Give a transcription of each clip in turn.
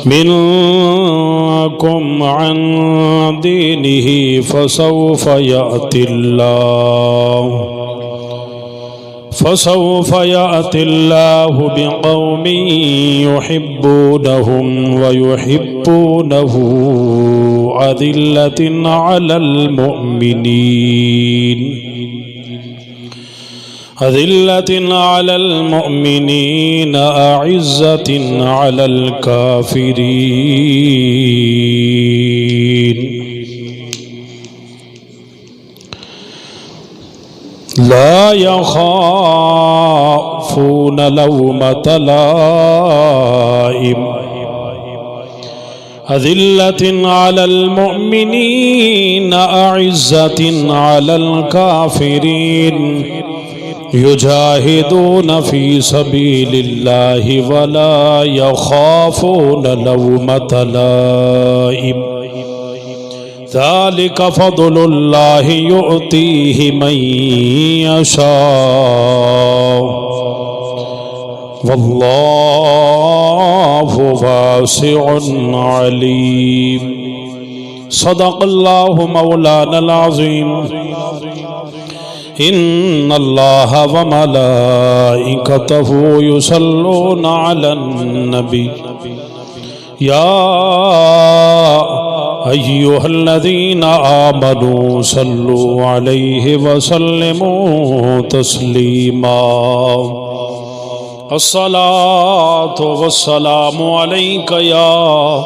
منكم عن دينه فسوف يأتي الله بقوم يحبونهم ويحبونه أذلة على المؤمنين أعزة على الكافرين لا يخافون لومة لائم أذلة على المؤمنين أعزة على الكافرين يجاهدون في سبيل الله ولا يخافون لومة لائم ذلك فضل الله يؤتيه من يشاء والله واسع عليم صدق الله مولانا العظيم إن الله وملائكته يصلون على النبي يا أيها الذين آمنوا صلوا عليه وسلموا تسليما الصلاة والسلام عليك يا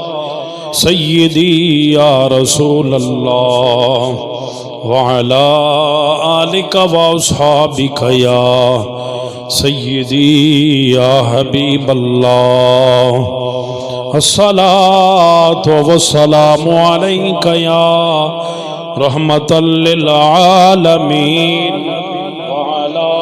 سيدي يا رسول الله وعلى آلك وأصحابك يا سيدي يا حبيب الله الصلاة والسلام عليك يا رحمة للعالمين وعلى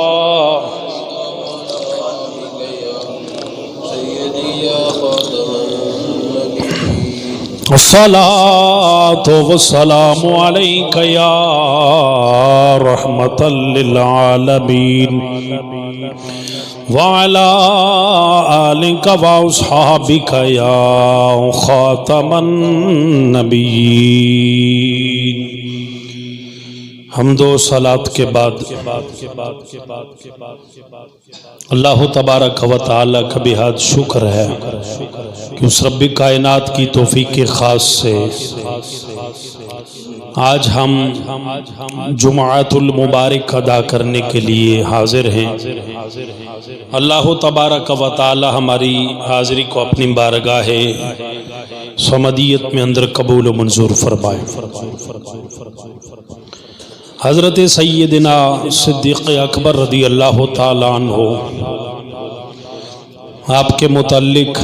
الصلاة والسلام عليك يا رحمة للعالمين وعلى آلك وأصحابك يا خاتم النبيين حمد و صلات کے بعد اللہ تبارک و تعالی کا بہت شکر ہے کہ اس رب کائنات کی توفیق خاص سے آج ہم جمعۃ المبارک ادا کرنے کے لیے حاضر ہیں۔ اللہ تبارک و تعالی ہماری حاضری کو اپنی بارگاہ صمدیت میں اندر قبول و منظور فرمائے۔ حضرت سیدنا صدیق اکبر رضی اللہ تعالیٰ عنہ آپ کے متعلق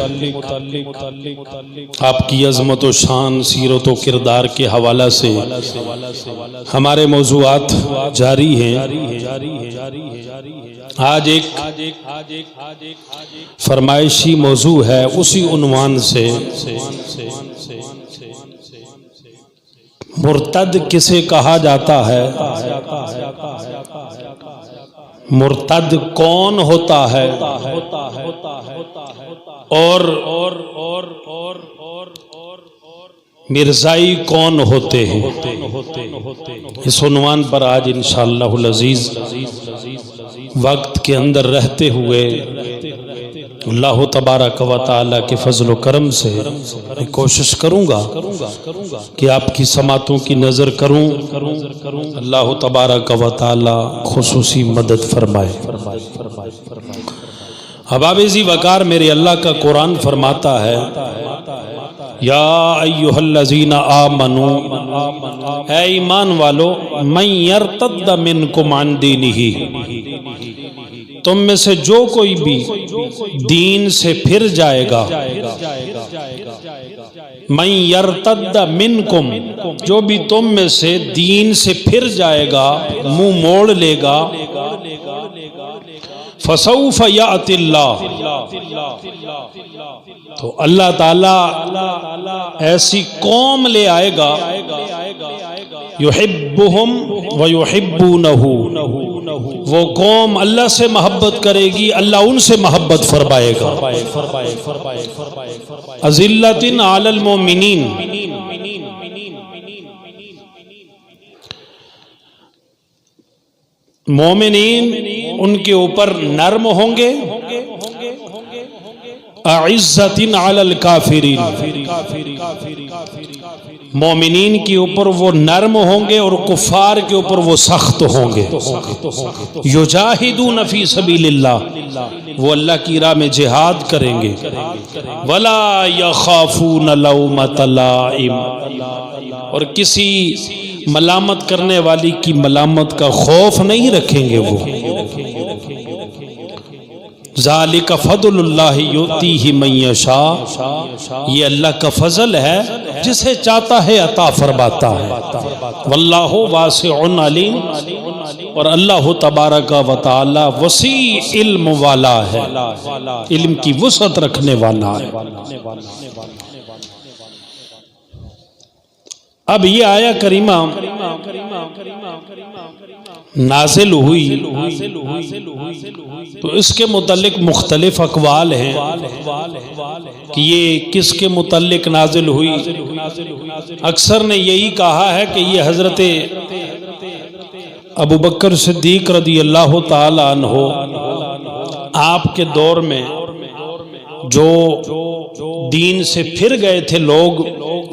آپ کی عظمت و شان، سیرت و کردار کے حوالہ سے ہمارے موضوعات جاری ہیں۔ آج ایک فرمائشی موضوع ہے، اسی عنوان سے مرتد کسے کہا جاتا ہے، مرتد کون ہوتا ہے اور مرزائی کون ہوتے ہیں۔ اس عنوان پر آج انشاءاللہ العزیز وقت کے اندر رہتے ہوئے اللہ تبارک و تعالی کے فضل و کرم سے میں کوشش کروں گا کہ آپ کی سماعتوں کی نظر کروں، اللہ تبارک و تعالی خصوصی مدد فرمائے۔ احباب ذی وقار، میرے اللہ کا قرآن فرماتا ہے یا ایھا الذین آمنوا، اے ایمان والو، من یرتد منکم عن دینہ، تم میں سے جو کوئی بھی دین سے پھر جائے گا، من یرتد منکم، جو بھی تم میں سے دین سے پھر جائے گا، منہ موڑ لے گا، فسوف یأتی اللہ، تو اللہ تعالیٰ ایسی قوم لے آئے گا یحبہم ویحبونہ، وہ قوم اللہ سے محبت کرے گی، اللہ ان سے محبت فرمائے گا۔ اذلۃ علی المؤمنین، مومنین ان کے اوپر نرم ہوں گے، اعزۃ علی الکافرین، مومنین کے اوپر وہ نرم ہوں گے اور کفار کے اوپر وہ سخت ہوں گے۔ یجاہدون فی سبیل اللہ، وہ اللہ کی راہ میں جہاد کریں گے۔ ولا یخافون لومۃ لائم، اور کسی ملامت کرنے والی کی ملامت کا خوف نہیں رکھیں گے وہ۔ ذالک فضل اللہ یؤتیہ من یشاء، یہ اللہ کا فضل ہے، جسے چاہتا ہے عطا فرماتا ہے۔ واللہ واسع علیم، اور اللہ تبارک و تعالی وسیع علم والا ہے، علم کی وسعت رکھنے والا ہے۔ اب یہ آیا کریمہ نازل ہوئی تو اس کے متعلق مختلف اقوال ہیں کہ یہ کس کے متعلق نازل ہوئی۔ اکثر نے یہی کہا ہے کہ یہ حضرت ابو بکر صدیق رضی اللہ تعالی عنہ آپ کے دور میں جو دین سے پھر گئے تھے لوگ،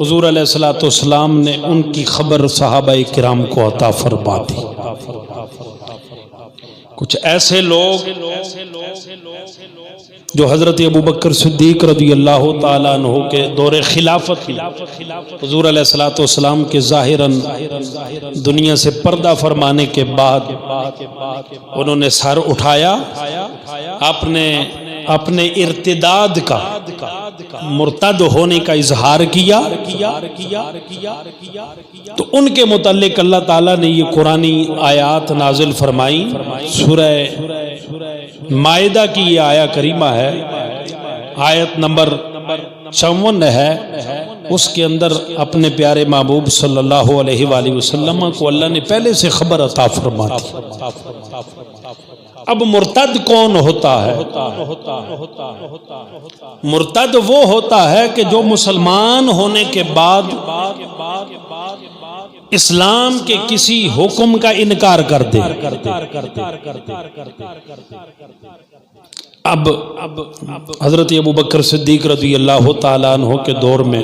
حضور علیہ السلام نے ان کی خبر صحابہ کرام کو عطا فرما دی۔ کچھ ایسے لوگ جو حضرت ابو بکر صدیق رضی اللہ تعالیٰ عنہ کے دور خلافت میں حضور علیہ السلام کے ظاہراً دنیا سے پردہ فرمانے کے بعد انہوں نے سر اٹھایا، اپنے ارتداد کا، مرتد ہونے کا اظہار کیا، تو ان کے متعلق اللہ تعالیٰ نے یہ قرآنی آیات نازل فرمائی۔ سورہ مائدہ کی یہ آیہ کریمہ ہے، آیت نمبر 54 ہے، اس کے اندر اپنے پیارے محبوب صلی اللہ علیہ وآلہ وسلم کو اللہ نے پہلے سے خبر عطا فرما دی۔ اب مرتد کون ہوتا ہے؟ مرتد وہ ہوتا ہے کہ جو مسلمان ہونے کے بعد اسلام کے کسی حکم کا انکار کر دے۔ اب حضرت ابو بکر صدیق رضی اللہ تعالیٰ عنہ کے دور میں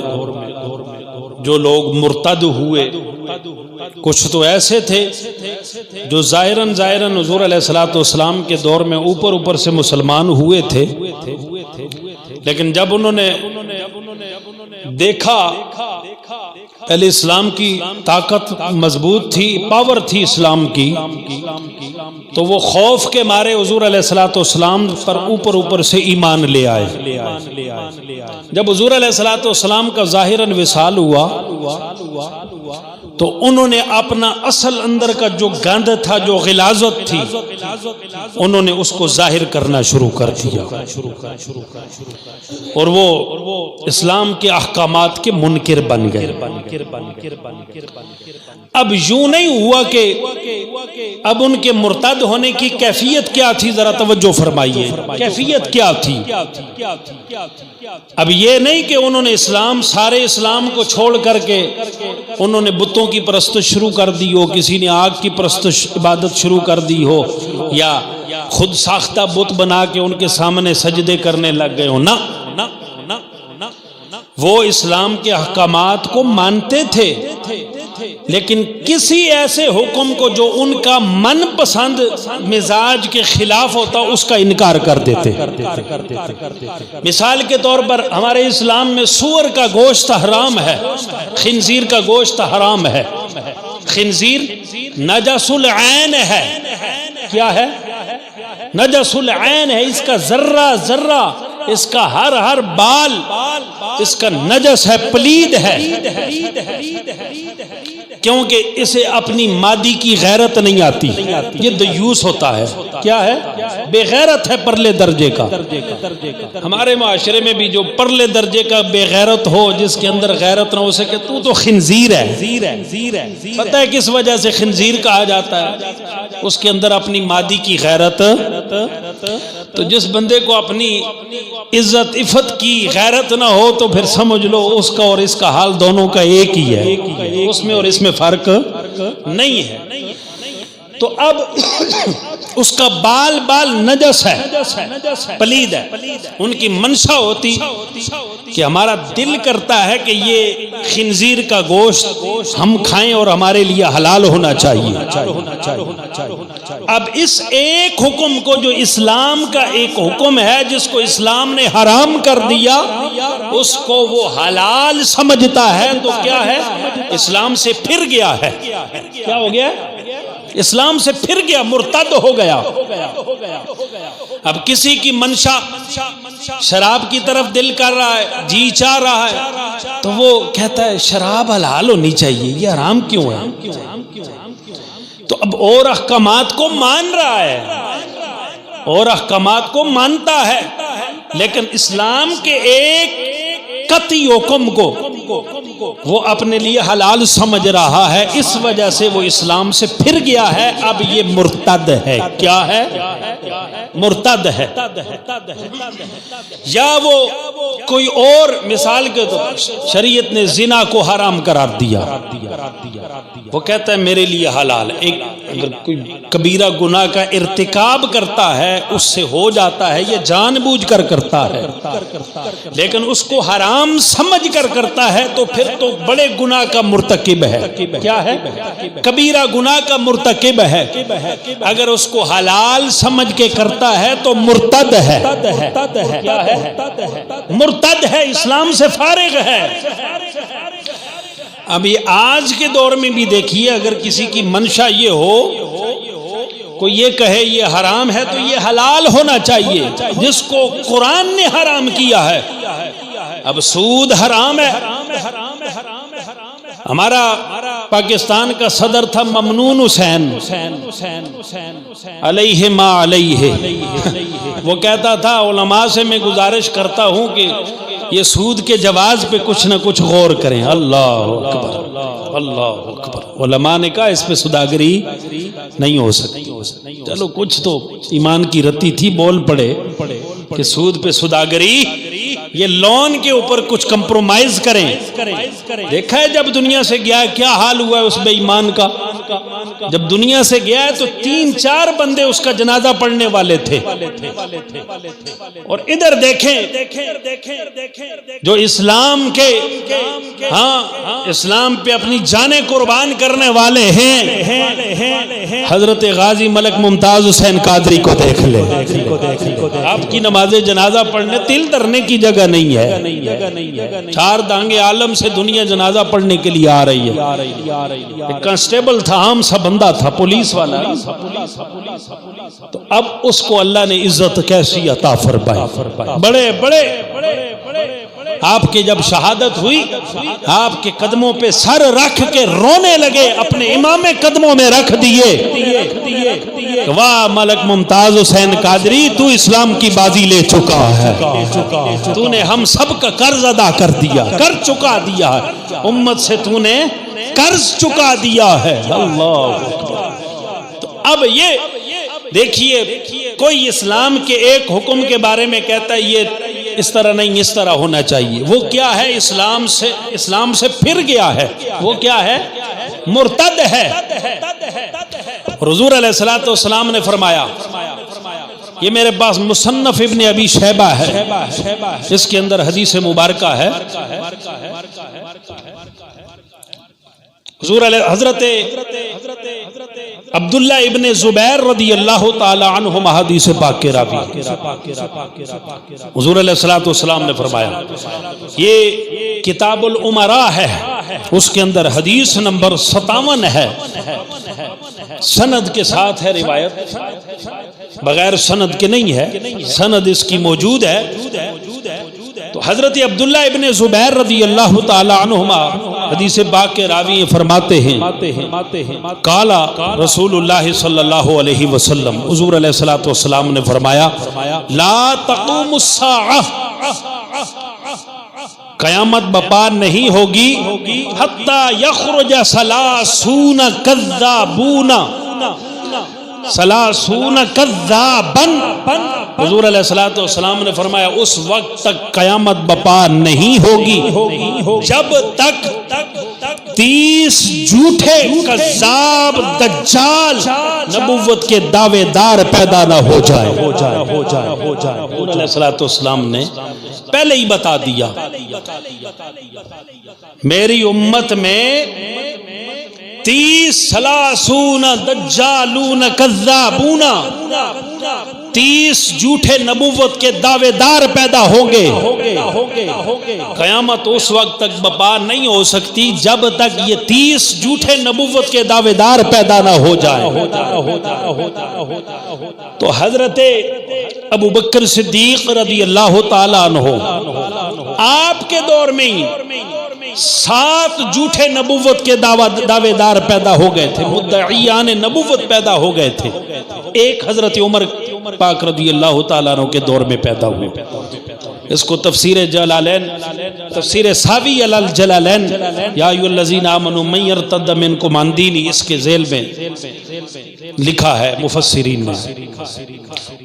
جو لوگ مرتد ہوئے، کچھ تو ایسے تھے جو ظاہراً حضور علیہ السلام کے دور میں اوپر سے مسلمان ہوئے تھے، لیکن جب انہوں نے دیکھا پہلے اسلام کی طاقت مضبوط تھی، پاور تھی اسلام کی، تو وہ خوف کے مارے حضور علیہ السلام پر اوپر سے ایمان لے آئے۔ جب حضور علیہ السلام کا ظاہراً وصال ہوا تو انہوں نے اپنا اصل اندر کا جو گند تھا، جو غلاظت تھی، انہوں نے اس کو ظاہر کرنا شروع کر دیا، اور وہ اسلام کے احکامات کے منکر بن گئے۔ اب یوں نہیں ہوا کہ اب ان کے مرتد ہونے کی کیفیت کیا تھی، ذرا توجہ فرمائیے، کیفیت کیا تھی۔ اب یہ نہیں کہ انہوں نے سارے اسلام کو چھوڑ کر کے انہوں نے بتوں کی پرستش شروع کر دی ہو، کسی نے آگ کی پرستش عبادت شروع کر دی ہو، یا خود ساختہ بت بنا کے ان کے سامنے سجدے کرنے لگ گئے ہو، نہ، وہ اسلام کے احکامات کو مانتے تھے، لیکن کسی ایسے حکم کو جو ان کا من پسند مزاج کے خلاف ہوتا اس کا انکار کر دیتے۔ مثال کے طور پر ہمارے اسلام میں سور کا گوشت حرام ہے، خنزیر کا گوشت حرام ہے، خنزیر نجس العین ہے۔ کیا ہے؟ نجس العین ہے، اس کا ذرہ ذرہ، اس کا ہر بال اس کا نجس ہے، پلید ہے۔ کیونکہ اسے اپنی مادی کی غیرت نہیں آتی، یہ دیوس ہوتا ہے۔ کیا ہے؟ بے غیرت ہے پرلے درجے کا۔ ہمارے معاشرے میں بھی جو پرلے درجے کا بے غیرت ہو، جس کے اندر غیرت نہ ہو سکے، تو خنزیر ہے۔ پتہ ہے کس وجہ سے خنزیر کہا جاتا ہے؟ اس کے اندر اپنی مادی کی غیرت۔ تو جس بندے کو اپنی عزت عفت کی غیرت نہ ہو تو پھر سمجھ لو اس کا اور اس کا حال دونوں کا ایک ہی ہے، اس میں اور اس میں فرق نہیں ہے۔ تو اب اس کا بال نجس ہے، پلید ہے۔ ان کی منشا ہوتی کہ ہمارا دل کرتا ہے کہ یہ خنزیر کا گوشت ہم کھائیں اور ہمارے لیے حلال ہونا چاہیے۔ اب اس ایک حکم کو، جو اسلام کا ایک حکم ہے جس کو اسلام نے حرام کر دیا، اس کو وہ حلال سمجھتا ہے، تو کیا ہے؟ اسلام سے پھر گیا ہے۔ کیا ہو گیا؟ اسلام سے پھر گیا، مرتد ہو گیا۔ اب کسی کی منشا شراب کی طرف دل کر رہا ہے، جی چاہ رہا ہے، تو وہ کہتا ہے شراب حلال ہونی چاہیے، یہ حرام کیوں ہے؟ تو اب اور احکامات کو مان رہا ہے، اور احکامات کو مانتا ہے، لیکن اسلام کے ایک قطعی حکم کو وہ اپنے لیے حلال سمجھ رہا ہے، اس وجہ سے وہ اسلام سے پھر گیا ہے۔ اب یہ مرتد ہے۔ کیا ہے؟ مرتد ہے۔ یا وہ کوئی اور، مثال کے طور شریعت نے زنا کو حرام قرار دیا، وہ کہتا ہے میرے لیے حلال۔ ایک اگر کوئی کبیرہ گناہ کا ارتکاب کرتا ہے، اس سے ہو جاتا ہے، یہ جان بوجھ کر کرتا ہے، لیکن اس کو حرام سمجھ کر کرتا ہے، تو پھر تو بڑے گناہ کا مرتکب ہے۔ کیا ہے؟ کبیرہ گناہ کا مرتکب ہے۔ اگر اس کو حلال سمجھ کے کرتا ہے تو مرتد ہے۔ کیا ہے؟ مرتد ہے، اسلام سے فارغ ہے۔ اب یہ آج کے دور میں بھی دیکھیے، اگر کسی کی منشا یہ ہو، کوئی یہ کہے یہ حرام ہے تو یہ حلال ہونا چاہیے، جس کو قرآن نے حرام کیا ہے۔ اب سود حرام ہے۔ ہمارا پاکستان کا صدر تھا ممنون حسین علیہ ما علیہ، وہ کہتا تھا علماء سے میں گزارش کرتا ہوں کہ یہ سود کے جواز پہ کچھ نہ کچھ غور کریں۔ اللہ اکبر، اللہ اکبر۔ علماء نے کہا اس پہ سوداگری نہیں ہو سکتی۔ چلو کچھ تو ایمان کی رتی تھی، بول پڑے کہ سود پہ سوداگری، یہ لون کے اوپر کچھ کمپرومائز کریں۔ دیکھا ہے جب دنیا سے گیا ہے کیا حال ہوا ہے اس بے ایمان کا؟ جب دنیا سے گیا ہے تو 3-4 بندے اس کا جنازہ پڑھنے والے تھے، اور ادھر دیکھیں جو اسلام کے اسلام پہ اپنی جانیں قربان کرنے والے ہیں، حضرت غازی ملک ممتاز حسین قادری کو دیکھ لے۔ آپ کی نماز جنازہ پڑھنے تل دھرنے کی جگہ نہیں ہے، 4 دانگے عالم سے دنیا جنازہ پڑھنے کے لیے آ رہی ہے۔ ایک کانسٹیبل تھا، عام سا بندہ تھا، پولیس والا، تو اب اس کو اللہ نے عزت کیسی عطا فرمائی۔ بڑے بڑے آپ کی جب شہادت ہوئی، آپ کے قدموں پہ سر رکھ کے رونے لگے، اپنے امام قدموں میں رکھ دیے، واہ ملک ممتاز حسین قادری، تو اسلام کی بازی لے چکا ہے، تو نے ہم سب کا قرض ادا کر دیا، کر چکا دیا ہے، امت سے تو نے قرض چکا دیا ہے۔ اللہ اکبر۔ تو اب یہ دیکھیے، کوئی اسلام کے ایک حکم کے بارے میں کہتا ہے یہ اس طرح نہیں، اس طرح ہونا چاہیے، وہ کیا ہے؟ اسلام سے پھر گیا ہے، وہ کیا ہے؟ مرتد ہے۔ حضور علیہ الصلوۃ والسلام نے فرمایا، یہ میرے پاس مصنف ابن ابی شیبہ ہے، اس کے اندر حدیث مبارکہ ہے، حضرت عبداللہ ابن زبیر رضی اللہ تعالی عنہما حدیث پاک کے راوی، حضور علیہ الصلوۃ والسلام نے فرمایا، یہ کتاب الامراء ہے، اس کے اندر حدیث نمبر 57 ہے، سند کے ساتھ ہے روایت، بغیر سند کے نہیں ہے، سند اس کی موجود ہے۔ تو حضرت عبداللہ ابن زبیر رضی اللہ تعالی عنہما حدیث پاک کے راوی فرماتے ہیں قالا رسول اللہ صلی اللہ علیہ وسلم، حضور علیہ الصلوۃ والسلام نے فرمایا لا تقوم الساعہ، قیامت بپا نہیں ہوگی حتی یخرج ثلاثون کذابون، ثلاثون کذابا، حضور علیہ الصلوۃ والسلام نے فرمایا اس وقت تک قیامت بپا نہیں ہوگی جب تک 30 جھوٹے کذاب دجال نبوت کے دعوے دار پیدا نہ ہو جائے۔ حضور علیہ الصلوۃ والسلام نے پہلے ہی بتا دیا میری امت میں 30 ثلاثون دجالون کذابون، 30 جھوٹے نبوت کے دعوے دار پیدا ہوں گے۔ قیامت اس وقت تک بپا نہیں ہو سکتی جب تک یہ 30 جھوٹے نبوت کے دعوے دار پیدا نہ ہو جائے۔ تو حضرت ابو بکر صدیق رضی اللہ تعالیٰ عنہ آپ کے دور میں ہی 7 جھوٹے نبوت کے دعوے دار پیدا ہو گئے تھے، مدعیان نبوت پیدا ہو گئے تھے۔ ایک حضرت عمر پاک رضی اللہ تعالیٰ عنہ کے دور میں پیدا ہوئے۔ اس کو تفسیر جلالین، تفسیر ساوی الجلالین، یا ایھا الذین آمنوا من یرتد منکم عن دینہ، اس کے ذیل میں لکھا ہے مفسرین نے،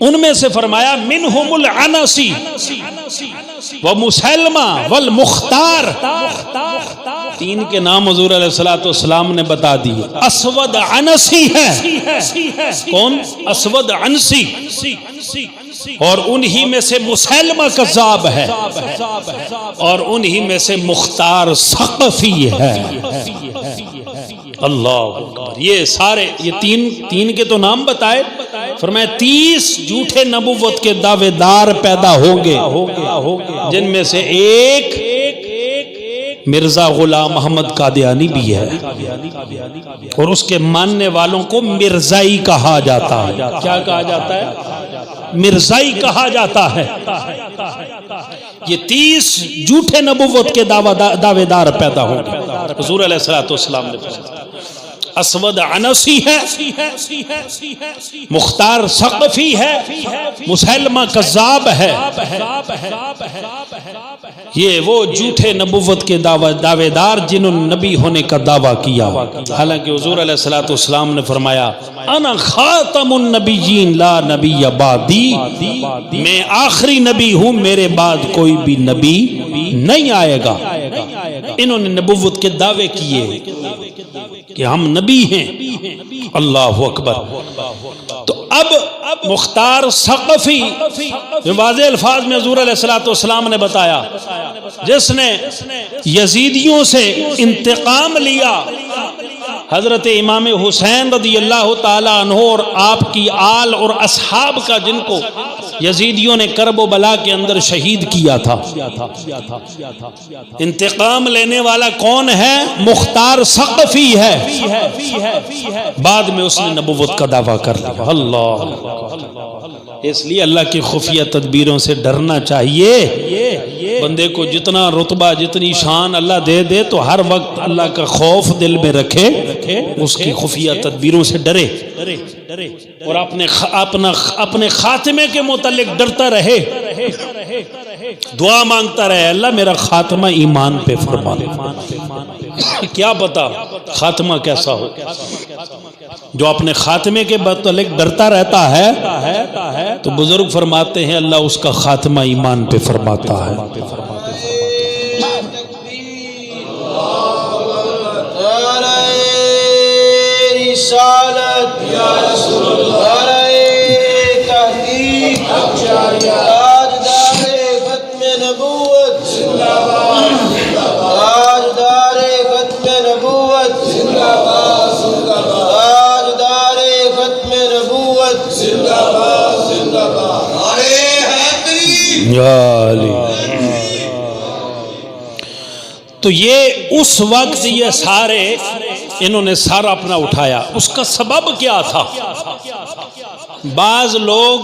ان میں سے فرمایا منہم العنسی ومسلمہ والمختار، 3 کے نام حضور علیہ الصلوۃ والسلام نے بتا دیے۔ اسود عنسی ہے، کون؟ اسود عنسی، اور انہی میں سے مسلمہ کذاب ہے، اور انہی میں سے مختار ثقفی ہے۔ اللہ اکبر، یہ سارے یہ تین کے تو نام بتائے، فرمایا 30 جھوٹے نبوت کے دعوے دار پیدا ہوں گے، جن میں سے ایک مرزا غلام محمد قادیانی بھی ہے، اور اس کے ماننے والوں کو مرزائی کہا جاتا ہے۔ کیا کہا جاتا ہے؟ مرزائی کہا جاتا ہے۔ یہ 30 جھوٹے نبوت کے دعوے دار پیدا ہوں گے۔ حضور علیہ الصلوۃ والسلام نے فرمایا اسود عنسی ہے، مختار ثقفی ہے، مسلمہ کذاب ہے۔ یہ وہ جھوٹے نبوت کے دعوے دار جنہوں نے نبی ہونے کا دعویٰ کیا، حالانکہ حضور علیہ الصلوۃ والسلام نے فرمایا انا خاتم النبیین لا نبی بعدی، میں آخری نبی ہوں، میرے بعد کوئی بھی نبی نہیں آئے گا۔ انہوں نے نبوت کے دعوے کیے کہ ہم نبی ہیں۔ اللہ اکبر۔ تو اب مختار ثقفی جو واضح الفاظ میں حضور علیہ الصلوۃ والسلام نے بتایا، جس نے یزیدیوں سے انتقام لیا، حضرت امام حسین رضی اللہ تعالیٰ عنہ اور آپ کی آل اور اصحاب کا، جن کو یزیدیوں نے کرب و بلا کے اندر شہید کیا تھا، انتقام لینے والا کون ہے؟ مختار ثقفی ہے۔ بعد میں اس نے نبوت کا دعویٰ کر لیا۔ اللہ، اس لیے اللہ کی خفیہ تدبیروں سے ڈرنا چاہیے۔ بندے کو جتنا رتبہ، جتنی شان اللہ دے دے، تو ہر وقت اللہ کا خوف دل میں رکھے، اس کی خفیہ تدبیروں سے ڈرے، اور اپنے خاتمے کے متعلق ڈرتا رہے، دعا مانگتا رہے، اللہ میرا خاتمہ ایمان پہ فرما دے۔ کیا پتا خاتمہ کیسا ہو۔ جو اپنے خاتمے کے متعلق ڈرتا رہتا ہے تو بزرگ فرماتے ہیں اللہ اس کا خاتمہ ایمان پہ فرماتا ہے۔ رسالت یا رسول اللہ، تحقیق تاجدار ختم نبوت زندہ باد، تاجدار ختم نبوت زندہ باد، تاجدار ختم نبوت زندہ باد، زندہ باد، نعرہ حیدری یا علی۔ تو یہ اس وقت یہ سارے انہوں نے سارا اپنا اٹھایا۔ اس کا سبب کیا تھا؟ بعض لوگ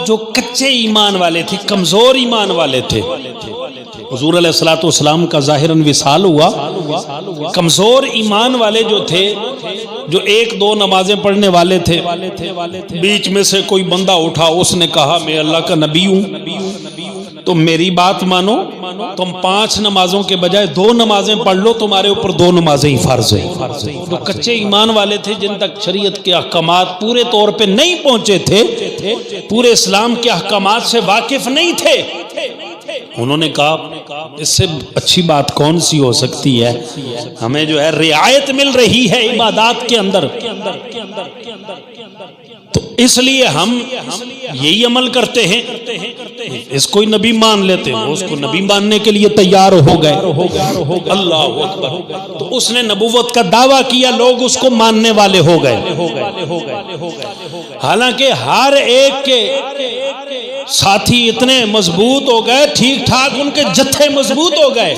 جو کچے ایمان والے تھے، کمزور ایمان والے تھے، حضور علیہ الصلوۃ والسلام کا ظاہراً وصال ہوا، کمزور ایمان والے جو تھے، جو ایک دو نمازیں پڑھنے والے تھے، بیچ میں سے کوئی بندہ اٹھا، اس نے کہا میں اللہ کا نبی ہوں، تم میری بات مانو، تم 5 نمازوں کے بجائے 2 نمازیں پڑھ لو، تمہارے اوپر 2 نمازیں ہی فرض ہیں۔ جو کچے ایمان والے تھے، جن تک شریعت کے احکامات پورے طور پہ نہیں پہنچے تھے، پورے اسلام کے احکامات سے واقف نہیں تھے، انہوں نے کہا اس سے اچھی بات کون سی ہو سکتی ہے، ہمیں جو ہے رعایت مل رہی ہے عبادات کے اندر، تو اس لیے ہم یہی عمل کرتے ہیں، اس کو نبی مان لیتے ہیں، اس کو نبی ماننے کے لیے تیار ہو گئے، اللہ اکبر، تو اس نے نبوت کا دعویٰ کیا، لوگ اس کو ماننے والے ہو گئے، حالانکہ ہر ایک کے ساتھی اتنے مضبوط ہو گئے، ٹھیک ٹھاک ان کے جتھے مضبوط ہو گئے۔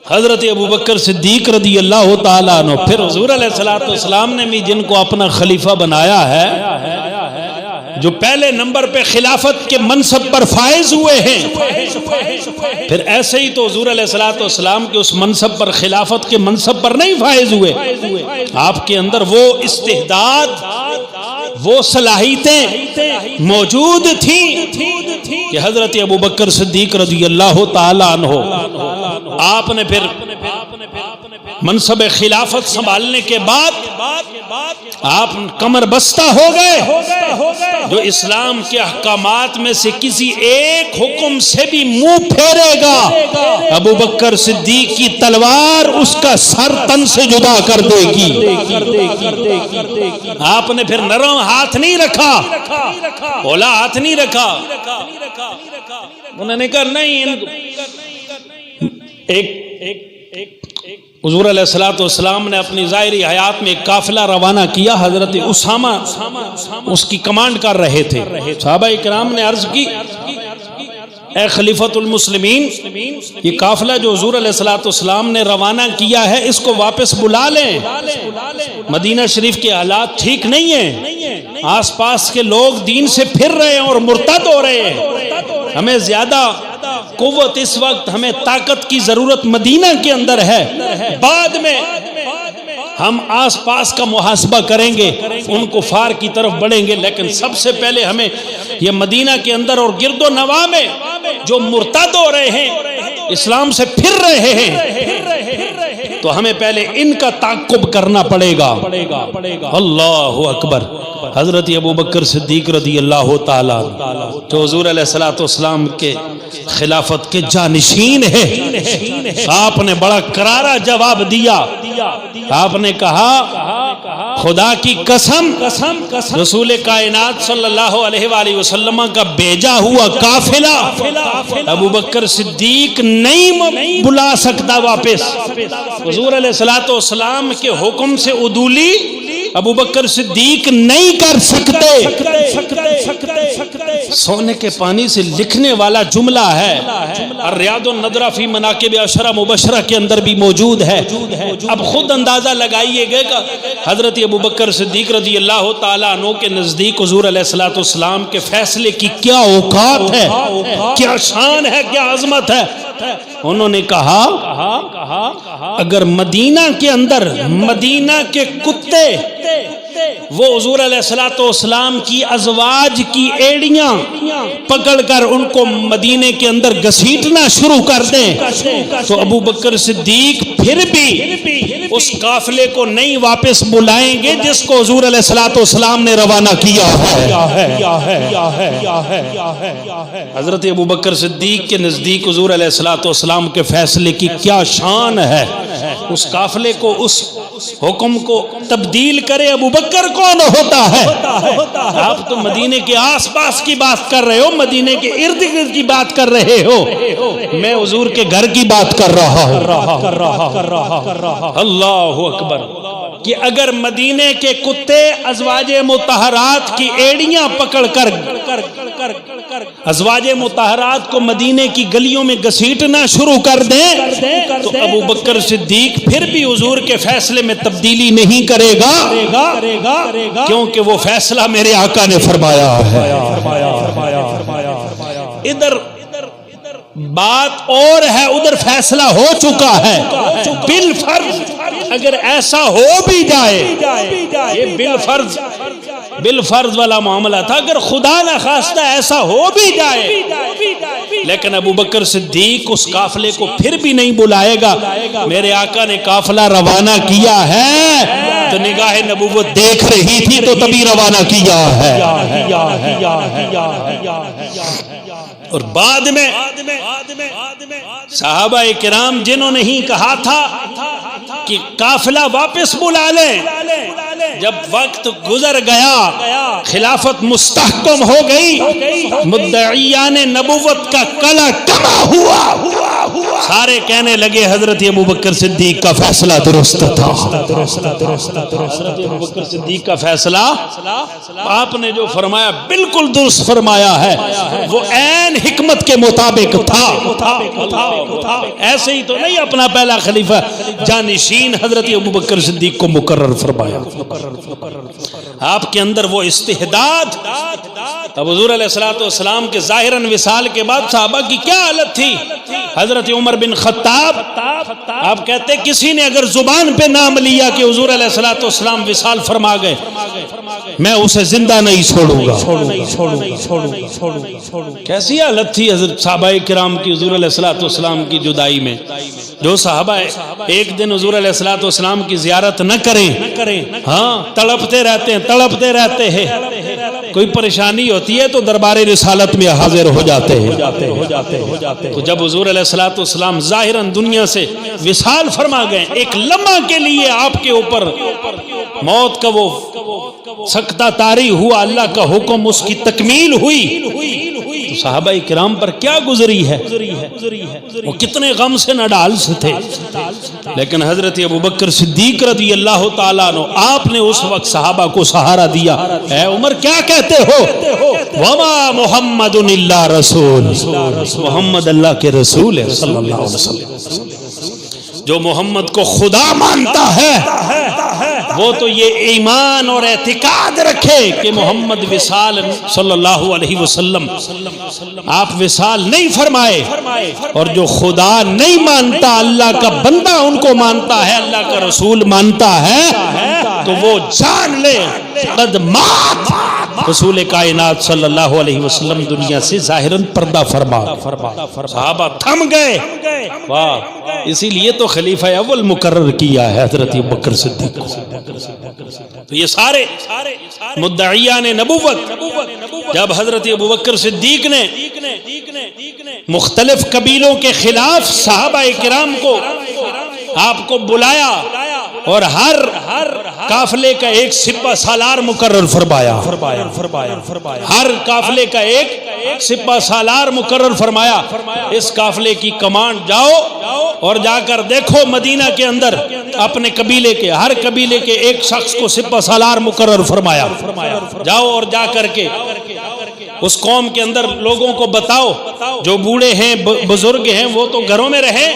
حضرت ابوبکر صدیق رضی اللہ تعالیٰ عنہ، پھر حضور علیہ الصلوۃ والسلام نے بھی جن کو اپنا خلیفہ بنایا ہے، جو پہلے نمبر پہ خلافت کے منصب پر فائز ہوئے ہیں، پھر ایسے ہی تو حضور علیہ الصلوۃ والسلام کے اس منصب پر، خلافت کے منصب پر نہیں فائز ہوئے، آپ کے اندر وہ استعداد، وہ صلاحیتیں موجود تھیں کہ حضرت ابوبکر صدیق رضی اللہ تعالیٰ عنہ، آپ نے پھر منصب خلافت سنبھالنے کے بعد آپ کمر بستہ ہو گئے، جو اسلام کے احکامات میں سے کسی ایک حکم سے بھی منہ پھیرے گا، ابوبکر صدیق کی تلوار اس کا سر تن سے جدا کر دے گی۔ آپ نے پھر نرم ہاتھ نہیں رکھا، اولا ہاتھ نہیں رکھا، انہوں نے کہا نہیں، حضور علیہ الصلوۃ والسلام نے اپنی ظاہری حیات میں ایک قافلہ روانہ کیا، حضرت اسامہ اس کی کمانڈ کر رہے تھے، صحابہ اکرام نے عرض کی اے خلیفۃ المسلمین، یہ قافلہ جو حضور علیہ الصلوۃ والسلام نے روانہ کیا ہے، اس کو واپس بلا لیں، مدینہ شریف کے حالات ٹھیک نہیں ہیں، آس پاس کے لوگ دین سے پھر رہے ہیں اور مرتد ہو رہے ہیں، ہمیں زیادہ قوت اس وقت، ہمیں طاقت کی ضرورت مدینہ کے اندر ہے، بعد میں ہم آس پاس کا محاسبہ کریں گے، ان کفار کی طرف بڑھیں گے، لیکن سب سے پہلے ہمیں یہ مدینہ کے اندر اور گرد و نواح میں جو مرتد ہو رہے ہیں، اسلام سے پھر رہے ہیں، تو ہمیں پہلے ان کا تعاقب کرنا پڑے گا۔ اللہ اکبر۔ حضرت ابوبکر صدیق رضی اللہ تعالیٰ جو حضور علیہ الصلوۃ والسلام کے خلافت کے جانشین ہے، آپ نے بڑا کرارا جواب دیا، آپ نے کہا خدا کی قسم، رسول کائنات صلی اللہ علیہ وآلہ وسلم کا بھیجا ہوا قافلہ ابوبکر صدیق نہیں بلا سکتا واپس، حضور علیہ الصلوۃ والسلام کے حکم سے عدولی ابوبکر صدیق نہیں کر سکتے۔ سونے کے پانی سے لکھنے والا جملہ ہے، الریاض النادرہ فی مناقب عشرہ مبشرہ کے اندر بھی موجود ہے۔ اب خود اندازہ لگائیے گا کہ حضرت ابوبکر صدیق رضی اللہ تعالیٰ عنہ کے نزدیک حضور علیہ الصلوۃ والسلام کے فیصلے کی کیا اوقات ہے، کیا شان ہے، کیا عظمت ہے۔ انہوں نے کہا اگر مدینہ کے اندر مدینہ کے کتے وہ حضور علیہ الصلوۃ والسلام کی ازواج کی ایڑیاں پکڑ کر ان کو مدینے کے اندر گھسیٹنا شروع کر دیں، تو ابوبکر صدیق پھر بھی اس قافلے کو نہیں واپس بلائیں گے جس کو حضور علیہ الصلوۃ والسلام نے روانہ کیا ہے۔ حضرت ابوبکر صدیق کے نزدیک حضور علیہ الصلوۃ والسلام کے فیصلے کی کیا شان ہے، اس قافلے کو، اس حکم کو تبدیل کرے ابوبکر کون ہوتا ہے؟ آپ تو مدینے کے آس پاس کی بات کر رہے ہو، مدینے کے ارد گرد کی بات کر رہے ہو، میں حضور کے گھر کی بات کر رہا ہوں۔ اللہ اکبر۔ کہ اگر مدینے کے کتے ازواج مطہرات کی ایڑیاں پکڑ کر ازواج مطہرات کو مدینے کی گلیوں میں گھسیٹنا شروع کر دیں تو ابو بکر صدیق پھر بھی حضور کے فیصلے میں تبدیلی نہیں کرے گا، کیونکہ وہ فیصلہ میرے آقا نے فرمایا ہے۔ ادھر بات اور ہے، ادھر فیصلہ ہو چکا ہے۔ بالفرض اگر ایسا ہو بھی جائے، یہ بالفرض والا معاملہ تھا، اگر خدا نہ خواستہ ایسا ہو بھی جائے، لیکن ابو بکر صدیق اس قافلے کو پھر بھی نہیں بلائے گا۔ میرے آقا نے قافلہ روانہ کیا ہے تو نگاہ نبوت دیکھ رہی تھی تو تبھی روانہ کیا ہے۔ اور بعد میں صحابہ کرام جنہوں نے ہی کہا تھا کہ قافلہ واپس بلا لیں، جب وقت گزر گیا، خلافت مستحکم ہو گئی، مدعیان نبوت کا کلا کما ہوا، سارے کہنے لگے حضرت ابو بکر صدیق کا فیصلہ درست تھا۔ حضرت ابو بکر صدیق کا فیصلہ آپ نے جو فرمایا بالکل درست فرمایا ہے، وہ عین حکمت کے مطابق تھا۔ ایسے ہی تو نہیں اپنا پہلا خلیفہ جانشین حضرت ابو بکر صدیق کو مقرر فرمایا۔ آپ کے اندر وہ استعداد۔ اب حضور علیہ السلام کے ظاہراً وصال کے بعد صحابہ کی کیا حالت تھی؟ حضرت عمر بن خطاب آپ کہتے کسی نے اگر زبان پہ نام لیا کہ حضور علیہ السلام وصال فرما گئے، میں اسے زندہ نہیں چھوڑوں گا۔ کیسی حالت تھی حضرت صحابہ کرام کی حضور علیہ السلام کی جدائی میں؟ جو صحابہ ایک دن حضور علیہ السلام کی زیارت نہ کریں، ہاں تڑپتے رہتے ہیں، کوئی پریشانی ہوتی ہے تو دربار رسالت میں حاضر ہو جاتے ہیں۔ تو جب حضور علیہ السلام ظاہراً دنیا سے وصال فرما گئے، ایک لمحہ کے لیے آپ کے اوپر موت کا وہ سکتہ طاری ہوا، اللہ کا حکم اس کی تکمیل ہوئی، تو صحابہ کرام پر کیا گزری ہے، وہ کتنے غم سے نڈال سے تھے۔ لیکن حضرت ابو بکر صدیق رضی اللہ تعالیٰ عنہ آپ نے اس وقت صحابہ کو سہارا دیا۔ اے عمر کیا کہتے ہو؟ وما محمد الا رسول، محمد اللہ کے رسول ہے صلی اللہ علیہ وسلم۔ جو محمد کو خدا مانتا ہے وہ تو یہ ایمان اور اعتقاد رکھے کہ محمد وصال صلی اللہ علیہ وسلم آپ وصال نہیں فرمائے، اور جو خدا نہیں مانتا اللہ کا بندہ ان کو مانتا ہے، اللہ کا رسول مانتا ہے، تو وہ جان لے قد مات رسول کائنات صلی اللہ علیہ وسلم دنیا سے ظاہراً پردہ فرما۔ صحابہ تھم گئے، واہ، اسی لیے تو خلیفہ اول مقرر کیا ہے حضرت ابوبکر صدیق کو۔ تو یہ سارے مدعیان نبوت جب حضرت ابوبکر صدیق نے مختلف قبیلوں کے خلاف صحابہ کرام کو آپ کو بلایا اور ہر قافلے کا ایک سپہ سالار مقرر فرمایا، ہر قافلے کا ایک سپہ سالار مقرر فرمایا، اس قافلے کی کمانڈ جاؤ اور جا کر دیکھو مدینہ کے اندر اپنے قبیلے کے ہر قبیلے کے ایک شخص کو سپہ سالار مقرر فرمایا، جاؤ اور جا کر کے اس قوم کے اندر لوگوں کو بتاؤ، جو بوڑھے ہیں بزرگ ہیں وہ تو گھروں میں رہیں،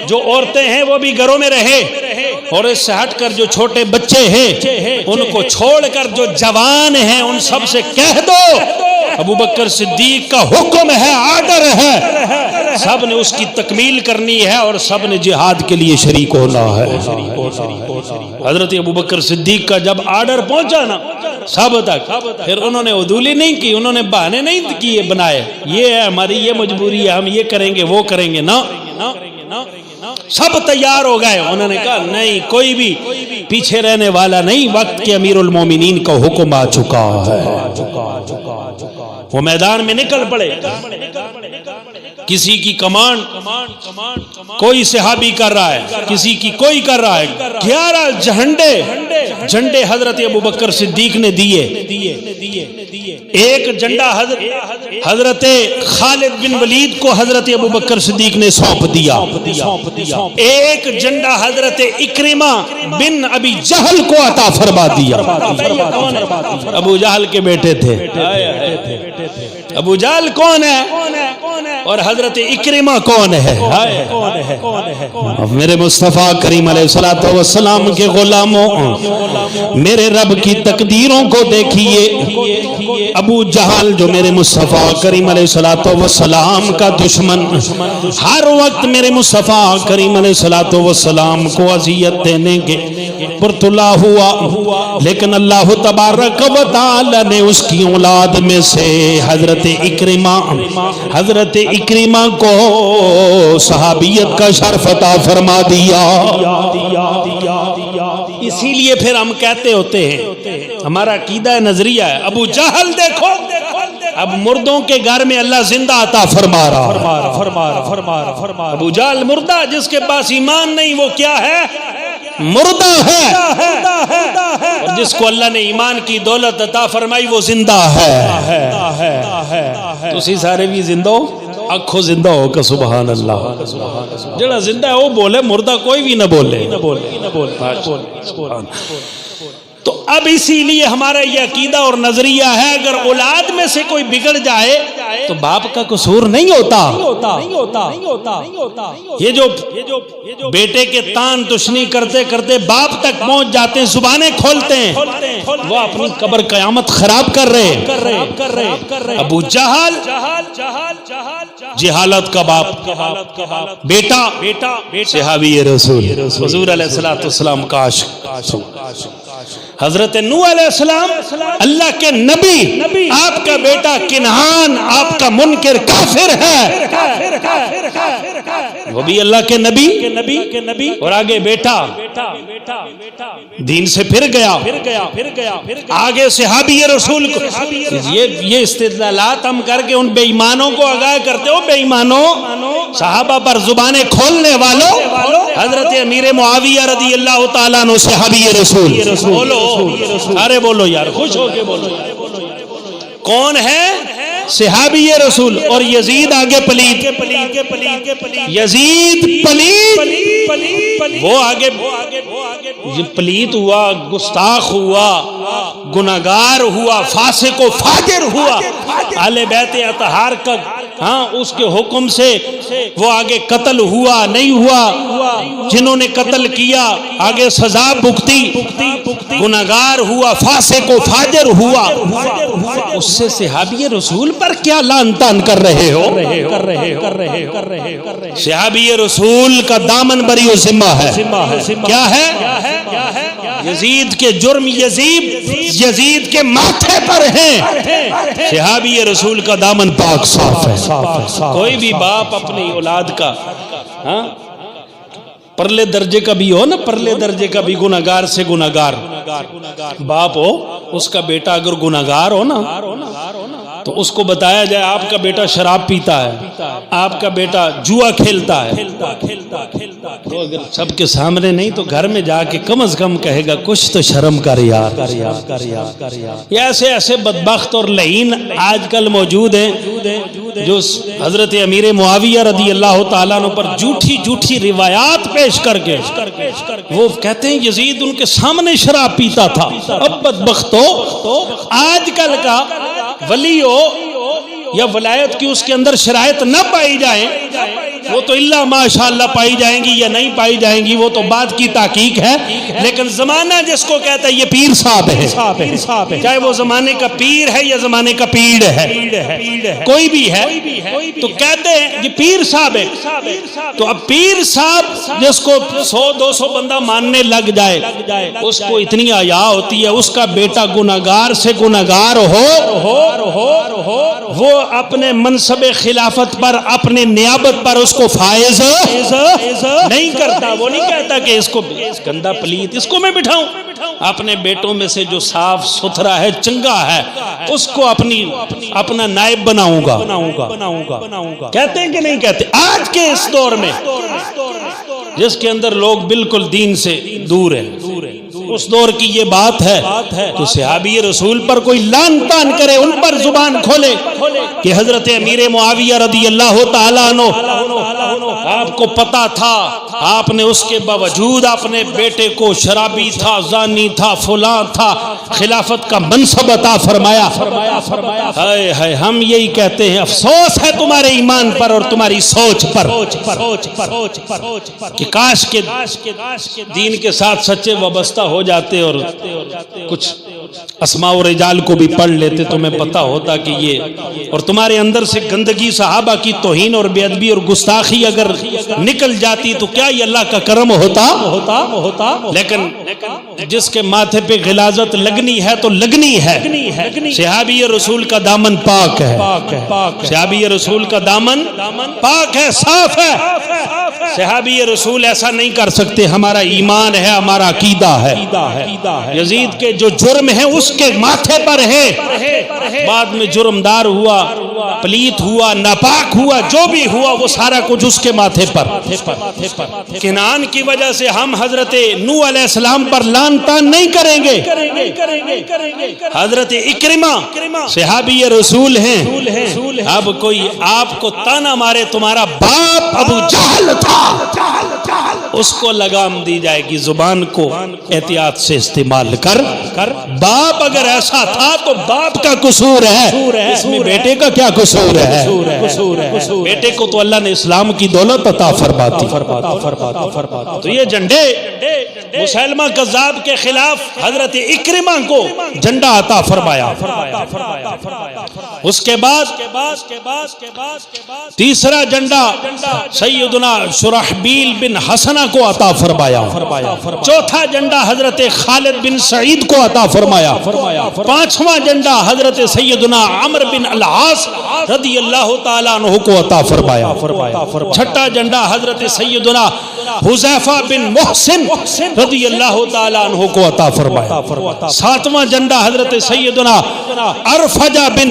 جو عورتیں ہیں وہ بھی گھروں میں رہیں، اور اس سے ہٹ کر جو چھوٹے بچے ہیں ان کو چھوڑ کر جو جوان ہیں ان سب سے کہہ دو ابو بکر صدیق کا حکم ہے، آرڈر ہے، سب نے اس کی تکمیل کرنی ہے اور سب نے جہاد کے لیے شریک ہونا ہے۔ حضرت ابو بکر صدیق کا جب آرڈر پہنچا نا سب تک، پھر انہوں نے عدولی نہیں کی، انہوں نے بہانے نہیں کیے بنائے، یہ ہے ہماری یہ مجبوری ہے، ہم یہ کریں گے وہ کریں گے، نا سب تیار ہو گئے۔ انہوں نے کہا نہیں، کوئی بھی پیچھے رہنے والا نہیں، وقت کے امیر المومنین کا حکم آ چکا ہے۔ وہ میدان میں نکل پڑے۔ کسی کی کمانڈ کوئی صحابی کر رہا ہے، کسی کی کوئی کر رہا ہے، 11 جھنڈے حضرت ابوبکر صدیق نے دیے، ایک جھنڈا حضرت خالد بن ولید کو حضرت ابوبکر صدیق نے سونپ دیا، ایک جھنڈا حضرت اکرمہ بن ابی جہل کو عطا فرما دیا۔ ابو جہل کے بیٹے تھے، ابو جہل کون ہے اور حضرت اکرمہ کون ہے؟ میرے مصطفیٰ کریم علیہ السلام کے غلاموں، میرے رب کی تقدیروں کو دیکھیے۔ ابو جہل جو میرے مصطفیٰ کریم علیہ السلام کا دشمن، ہر وقت میرے مصطفیٰ کریم علیہ السلام کو اذیت دینے کے پرتلا ہوا، لیکن اللہ تبارک و تعالی نے اس کی اولاد میں سے حضرت اکرمہ کو صحابیت کا شرف عطا فرما دیا۔ اسی لیے پھر ہم کہتے ہوتے ہیں، ہمارا عقیدہ نظریہ ہے، ابو جہل دیکھو اب مردوں کے گھر میں اللہ زندہ عطا فرما رہا۔ ابو جہل مردہ، جس کے پاس ایمان نہیں وہ کیا ہے؟ مردہ ہے، اور جس کو اللہ نے ایمان کی دولت عطا فرمائی وہ زندہ ہے۔ تسی سارے بھی زندہ ہو، آنکھوں زندہ ہو کہ سبحان اللہ۔ جڑا زندہ ہے وہ بولے، مردہ کوئی بھی نہ بولے۔ تو اب اسی لیے ہمارا یہ عقیدہ اور نظریہ ہے، اگر اولاد میں سے کوئی بگڑ جائے تو باپ کا قصور نہیں ہوتا۔ یہ جو بیٹے کے تان تشنی کرتے کرتے باپ تک پہنچ جاتے ہیں، زبانیں کھولتے ہیں، وہ اپنی قبر قیامت خراب کر رہے۔ ابو جہل جہالت کا باپ، بیٹا صحابی رسول حضور علیہ السلام کا عاشق، حضرت نوح علیہ السلام اللہ کے نبی، آپ کا بیٹا کنعان آپ کا منکر کافر ہے، وہ بھی اللہ کے نبی، اور آگے بیٹا دین سے پھر گیا، آگے صحابی رسول کو۔ یہ استدلالات ہم کر کے ان بے ایمانوں کو آگاہ کرتے ہو، بے ایمانوں صحابہ پر زبانیں کھولنے والوں، حضرت امیر معاویہ رضی اللہ تعالیٰ عنہ صحابی رسول، بولو سارے بولو یار، خوش ہو کے بولو یار، کون ہے؟ صحابی رسول۔ اور یزید آگے پلید، یزید پلید، وہ آگے پلید ہوا، گستاخ ہوا، گناہگار ہوا، فاسق و فاجر ہوا، اہل بیت اطہار کا اس کے حکم سے وہ آگے قتل ہوا نہیں ہوا، جنہوں نے قتل کیا آگے سزا بھگتی، گناہگار ہوا، فاسق و فاجر ہوا، اس سے صحابی رسول پر کیا لعن طعن کر رہے ہو؟ صحابی رسول کا دامن بری و ذمہ ہے، کیا ہے؟ یزید کے جرم یزید کے ماتھے پر ہیں، صحابی رسول کا دامن پاک صاف ہے۔ کوئی بھی باپ اپنی اولاد کا پرلے درجے کا بھی ہو نا، پرلے درجے کا بھی گناہگار سے گناہگار باپ ہو، اس کا بیٹا اگر گناہگار ہو نا تو اس کو بتایا جائے آپ کا بیٹا شراب پیتا ہے، آپ کا بیٹا جوا کھیلتا ہے، تو اگر سب کے سامنے نہیں تو گھر میں جا کے کم از کم کہے گا کچھ تو شرم کر یار۔ یہ ایسے بدبخت اور لعین آج کل موجود ہیں جو حضرت امیر معاویہ رضی اللہ تعالیٰ عنہ پر جھوٹی روایات پیش کر کے وہ کہتے ہیں یزید ان کے سامنے شراب پیتا تھا۔ اب بدبختو آج کل کا ولی ہو یا ولایت کی اس کے اندر شرائط نہ پائی جائیں، وہ تو اللہ ماشاءاللہ پائی جائیں گی یا نہیں پائی جائیں گی وہ تو بات کی تحقیق ہے، لیکن زمانہ جس کو کہتا ہے یہ پیر صاحب ہے، چاہے وہ زمانے کا پیر ہے یا زمانے کا پیڑ ہے، کوئی بھی ہے تو کہتے ہیں یہ پیر صاحب ہے۔ تو اب پیر صاحب جس کو 100-200 بندہ ماننے لگ جائے، اس کو اتنی حیا ہوتی ہے، اس کا بیٹا گناہگار سے گناہگار ہو وہ اپنے منصب خلافت پر اپنے نیابت پر اس کو فائز نہیں کرتا. وہ نہیں کہتا کہ اس کو گندا پلیت اس کو میں بٹھاؤں. اپنے بیٹوں میں سے جو صاف ستھرا ہے چنگا ہے اس کو اپنا نائب بناؤں گا. کہتے ہیں کہ نہیں کہتے؟ آج کے اس دور میں جس کے اندر لوگ بالکل دین سے دور ہیں، اس دور کی یہ بات ہے کہ صحابی رسول پر کوئی لعن طعن کرے، ان پر زبان کھولے کہ حضرت امیر معاویہ رضی اللہ تعالیٰ عنہ آپ کو پتا تھا، آپ نے اس کے باوجود اپنے بیٹے کو شرابی تھا، زانی تھا، فلاں تھا، خلافت کا منصب عطا فرمایا. ہائے ہائے، ہم یہی کہتے ہیں افسوس ہے تمہارے ایمان پر اور تمہاری سوچ پر کہ کاش کے دین کے ساتھ سچے وابستہ ہو جاتے اور کچھ اسماء و رجال کو بھی پڑھ لیتے، تمہیں پتا ہوتا کہ یہ، اور تمہارے اندر سے گندگی صحابہ کی توہین اور بے ادبی اور گستاخی اگر نکل جاتی تو کیا یہ اللہ کا کرم ہوتا. لیکن جس کے ماتھے پہ غلاظت لگنی ہے تو لگنی ہے. صحابی رسول کا دامن پاک ہے، صحابی رسول کا دامن پاک ہے، صاف ہے. صحابی رسول ایسا نہیں کر سکتے. ہمارا ایمان ہے، ہمارا عقیدہ ہے. یزید کے جو جرم ہیں اس کے ماتھے پر ہے، بعد میں جرمدار ہوا، پلیت ہوا، ناپاک ہوا، جو بھی ہوا وہ سارا کچھ اس کے ماتھے پر. کنعان کی وجہ سے ہم حضرت نوح علیہ السلام پر لعن طعن نہیں کریں گے. حضرت اکرمہ صحابی رسول ہیں. اب کوئی آپ کو تانا مارے تمہارا باپ ابو جہل تھا، اس کو لگام دی جائے گی. زبان کو احتیاط سے استعمال کر. باپ اگر ایسا تھا تو باپ کا قصور ہے، اس میں بیٹے کا کیا قصور ہے؟ بیٹے کو تو اللہ نے اسلام کی دولت عطا فرماتی. تو یہ جھنڈے مسلمہ کذاب کے خلاف حضرت اکرمہ کو جھنڈا عطا فرمایا. اس کے بعد تیسرا جھنڈا سیدنا شرحبیل بن حسنہ کو عطا فرمایا. چوتھا جھنڈا حضرت خالد بن سعید کو عطا فرمایا. پانچواں جھنڈا حضرت سیدنا عمر بن العاص رضی اللہ تعالیٰ عنہ کو عطا فرمایا. چھٹا جھنڈا حضرت سیدنا حذیفہ بن محسن رضی اللہ تعالیٰ عنہ کو عطا فرمایا. ساتواں جھنڈا حضرت سیدنا ارفجہ بن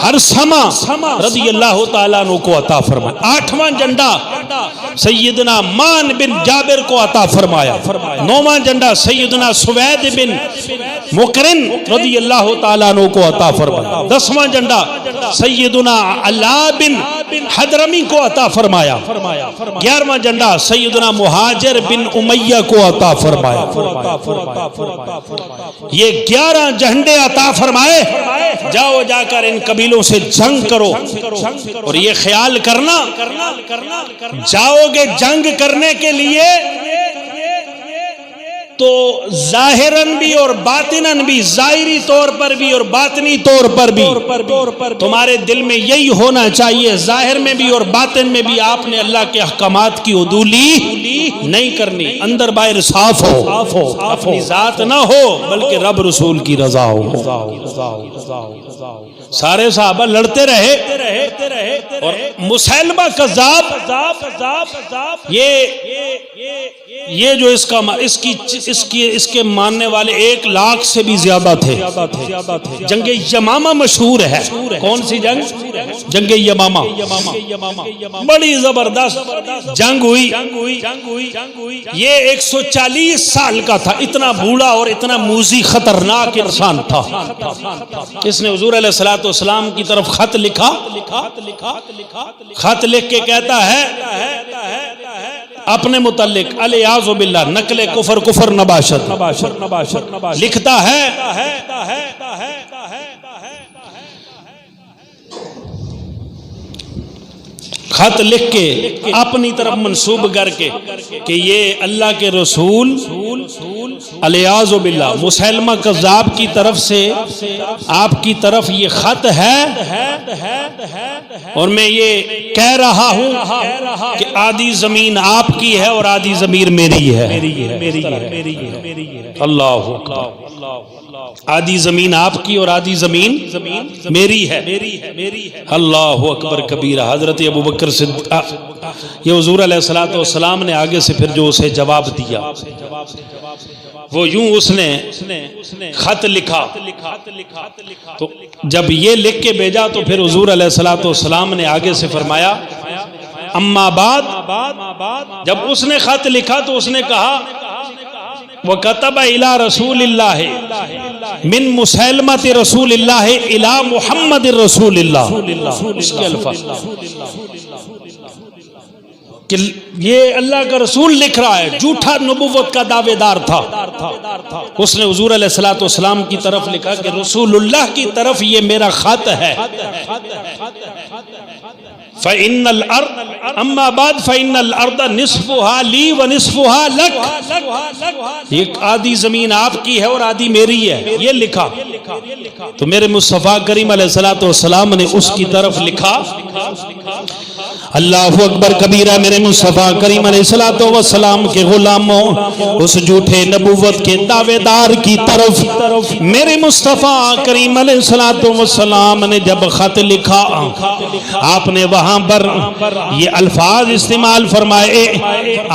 ہرسمہ رضی اللہ تعالیٰ عنہ کو عطا فرمایا. آٹھواں جھنڈا سیدنا مان بن جابر کو عطا فرمایا. نوواں جھنڈا سیدنا سوید بن مقرن رضی اللہ تعالیٰ عنہ کو عطا فرمایا. دسواں جھنڈا سیدنا علا بن حضرمی کو عطا فرمایا. 11واں جھنڈا سیدنا مہاجر بن امیہ کو عطا فرمایا. یہ 11 جھنڈے عطا فرمائے. جاؤ جا کر ان قبیلوں سے جنگ کرو، اور یہ خیال کرنا جاؤ گے جنگ کرنے کے لیے تو ظاہراً بھی اور باطناً بھی، ظاہری طور پر بھی اور باطنی طور پر بھی تمہارے دل میں یہی ہونا چاہیے، ظاہر میں بھی اور باطن میں بھی آپ نے اللہ کے احکامات کی عدولی نہیں کرنی. اندر باہر صاف ہو، اپنی ذات نہ ہو بلکہ رب رسول کی رضا ہو. سارے صحابہ لڑتے رہے اور مسلمہ کذاب یہ جو اس کے ماننے والے 1 لاکھ سے بھی زیادہ تھے. جنگ یمامہ مشہور ہے. کون سی جنگ؟ جنگ یمامہ. بڑی زبردست جنگ ہوئی. یہ 140 سال کا تھا، اتنا بوڑھا اور اتنا موذی خطرناک انسان تھا. اس نے حضور علیہ السلام کی طرف خط لکھا. خط لکھ کے کہتا ہے اپنے متعلق الیاذ باللہ، نقل کفر نباشت لکھتا ہے خط لکھ کے اپنی طرف منسوب کر کے کہ یہ اللہ کے رسول الیاذ باللہ مسلمہ کذاب کی طرف سے آپ کی طرف یہ خط ہے اور میں یہ کہہ رہا ہوں کہ آدھی زمین آپ کی ہے اور آدھی زمین میری ہے. اللہ آدھی زمین آپ کی اور آدھی زمین میری ہے۔ اللہ اکبر کبیرہ۔ حضرت ابوبکر صدیق، یہ حضور علیہ السلام نے آگے سے پھر جو اسے جواب دیا وہ یوں اس نے خط لکھا، تو جب یہ لکھ کے بھیجا تو پھر حضور علیہ السلام نے آگے سے فرمایا اما بعد، جب اس نے خط لکھا تو اس نے کہا وَكَتَبَ إِلَىٰ رَسُولِ اللَّهِ مِن مُسَيْلَمَةِ رَسُولِ اللَّهِ إِلَىٰ مُحَمَّدِ رَسُولِ اللَّهِ، اس کے الفاظ کہ یہ اللہ کا رسول لکھ رہا ہے، جھوٹا نبوت کا دعوے دار تھا۔ اس نے حضور علیہ السلام کی طرف لکھا کہ رسول اللہ کی طرف یہ میرا خط ہے۔ فَإِنَّ الْأَرْضَ أَمَّا بَعْدُ فَإِنَّ الْأَرْضَ نِصْفُهَا لِي وَنِصْفُهَا لَكَ، ایک آدھی زمین آپ کی ہے اور آدھی میری ہے، یہ لکھا۔ تو میرے مصطفیٰ کریم علیہ السلام نے اس کی طرف لکھا اللہ اکبر کبیرہ، میرے مصطفیٰ کریم علیہ السلام کے غلاموں، اس جھوٹے نبوت کے دعوے دار کی طرف میرے مصطفیٰ کریم علیہ السلام نے جب خط لکھا، آپ نے وہاں پر یہ الفاظ استعمال فرمائے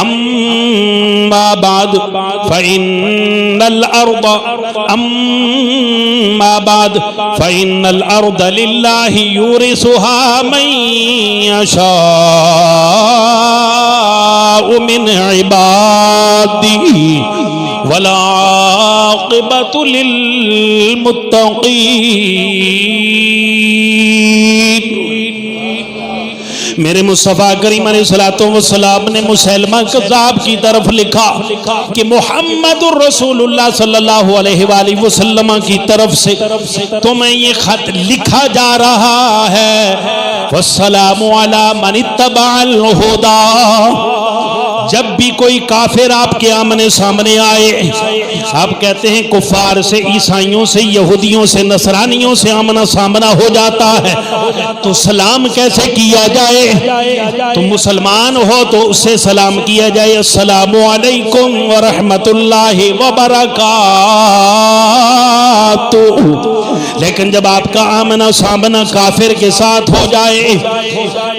اما بعد فإن الأرض، اما بعد فإن الأرض لله يورثها من يشاء من عباده والعاقبة للمتقين۔ میرے مصطفیٰ کریم علیہ السلام نے مسیلمہ کذاب کی طرف لکھا کہ محمد الرسول اللہ صلی اللہ علیہ وآلہ وسلم کی طرف سے تمہیں یہ خط لکھا جا رہا ہے والسلام علی من اتبع الہدی۔ جب بھی کوئی کافر آپ کے آمنے سامنے آئے، آپ کہتے ہیں کفار سے، عیسائیوں سے، یہودیوں سے، نصرانیوں سے آمنا سامنا ہو جاتا ہے تو سلام کیسے کیا جائے؟ تم مسلمان ہو تو اس سے سلام کیا جائے السلام علیکم ورحمت اللہ وبرکاتہ۔ لیکن جب آپ کا آمنا سامنا کافر کے ساتھ ہو جائے،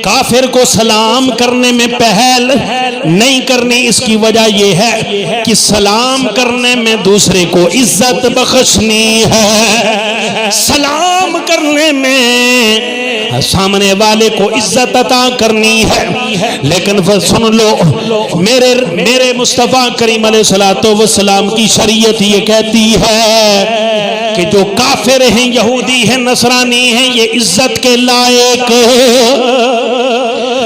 کافر کو سلام کرنے میں پہل نہیں کرنی، اس کی وجہ یہ ہے کہ سلام کرنے میں دوسرے کو عزت بخشنی ہے، سلام کرنے میں سامنے والے کو عزت عطا کرنی ہے۔ لیکن سن لو، میرے مصطفیٰ کریم علیہ السلام کی شریعت یہ کہتی ہے کہ جو کافر ہیں، یہودی ہیں، نصرانی ہیں، یہ عزت کے لائق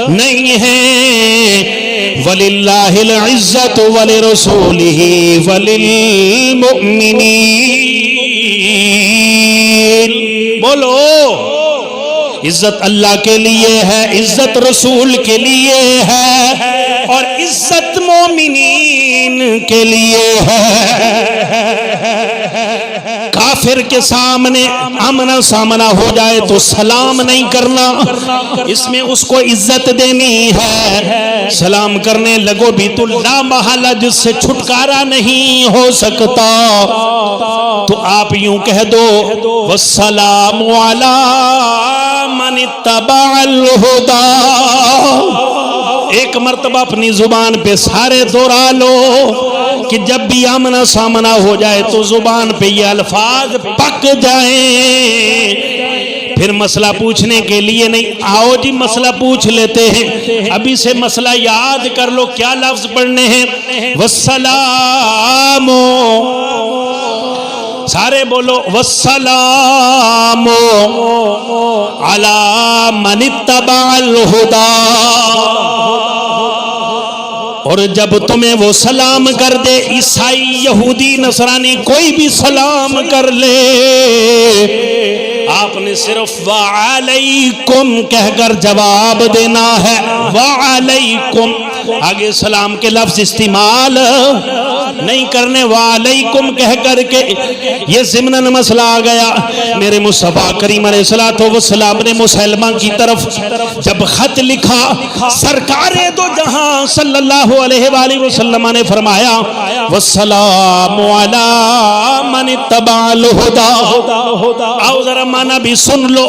نہیں ہیں۔ وَلِلَّهِ الْعِزَّةُ وَلِرَسُولِهِ وَلِلْمُؤْمِنِينَ۔ بولو، عزت اللہ کے لیے ہے، عزت رسول کے لیے ہے، اور عزت مومنین کے لیے ہے۔ کافر کے سامنے آمنا سامنا ہو جائے تو سلام نہیں کرنا، اس میں اس کو عزت دینی ہے۔ سلام کرنے لگو بھی تو لا محالہ جس سے چھٹکارا نہیں ہو سکتا، تو آپ یوں کہہ دو والسلام علی من اتبع الہدی۔ ایک مرتبہ اپنی زبان پہ سارے دہرا لو کہ جب بھی آمنا سامنا ہو جائے تو زبان پہ یہ الفاظ پک جائیں۔ پھر مسئلہ پوچھنے کے لیے نہیں، آؤ جی مسئلہ پوچھ لیتے ہیں، ابھی سے مسئلہ یاد کر لو، کیا لفظ پڑھنے ہیں؟ والسلام، سارے بولو والسلام علی من اتبع الہدی۔ اور جب تمہیں وہ سلام کر دے، عیسائی، یہودی، نصرانی، کوئی بھی سلام کر لے، آپ نے صرف وعلیکم کہہ کر جواب دینا ہے، وعلیکم۔ آگے سلام کے لفظ استعمال نہیں کرنے، وعلیکم کہہ کر کے یہ ضمناً مسئلہ آ گیا۔ میرے مصطفیٰ کریم علیہ السلام نے مسلمہ کی طرف جب خط لکھا، سرکار دو جہاں صلی اللہ علیہ وآلہ وسلم نے فرمایا والسلام علی من اتبع الہدی۔ آؤ ذرا معنی بھی سن لو،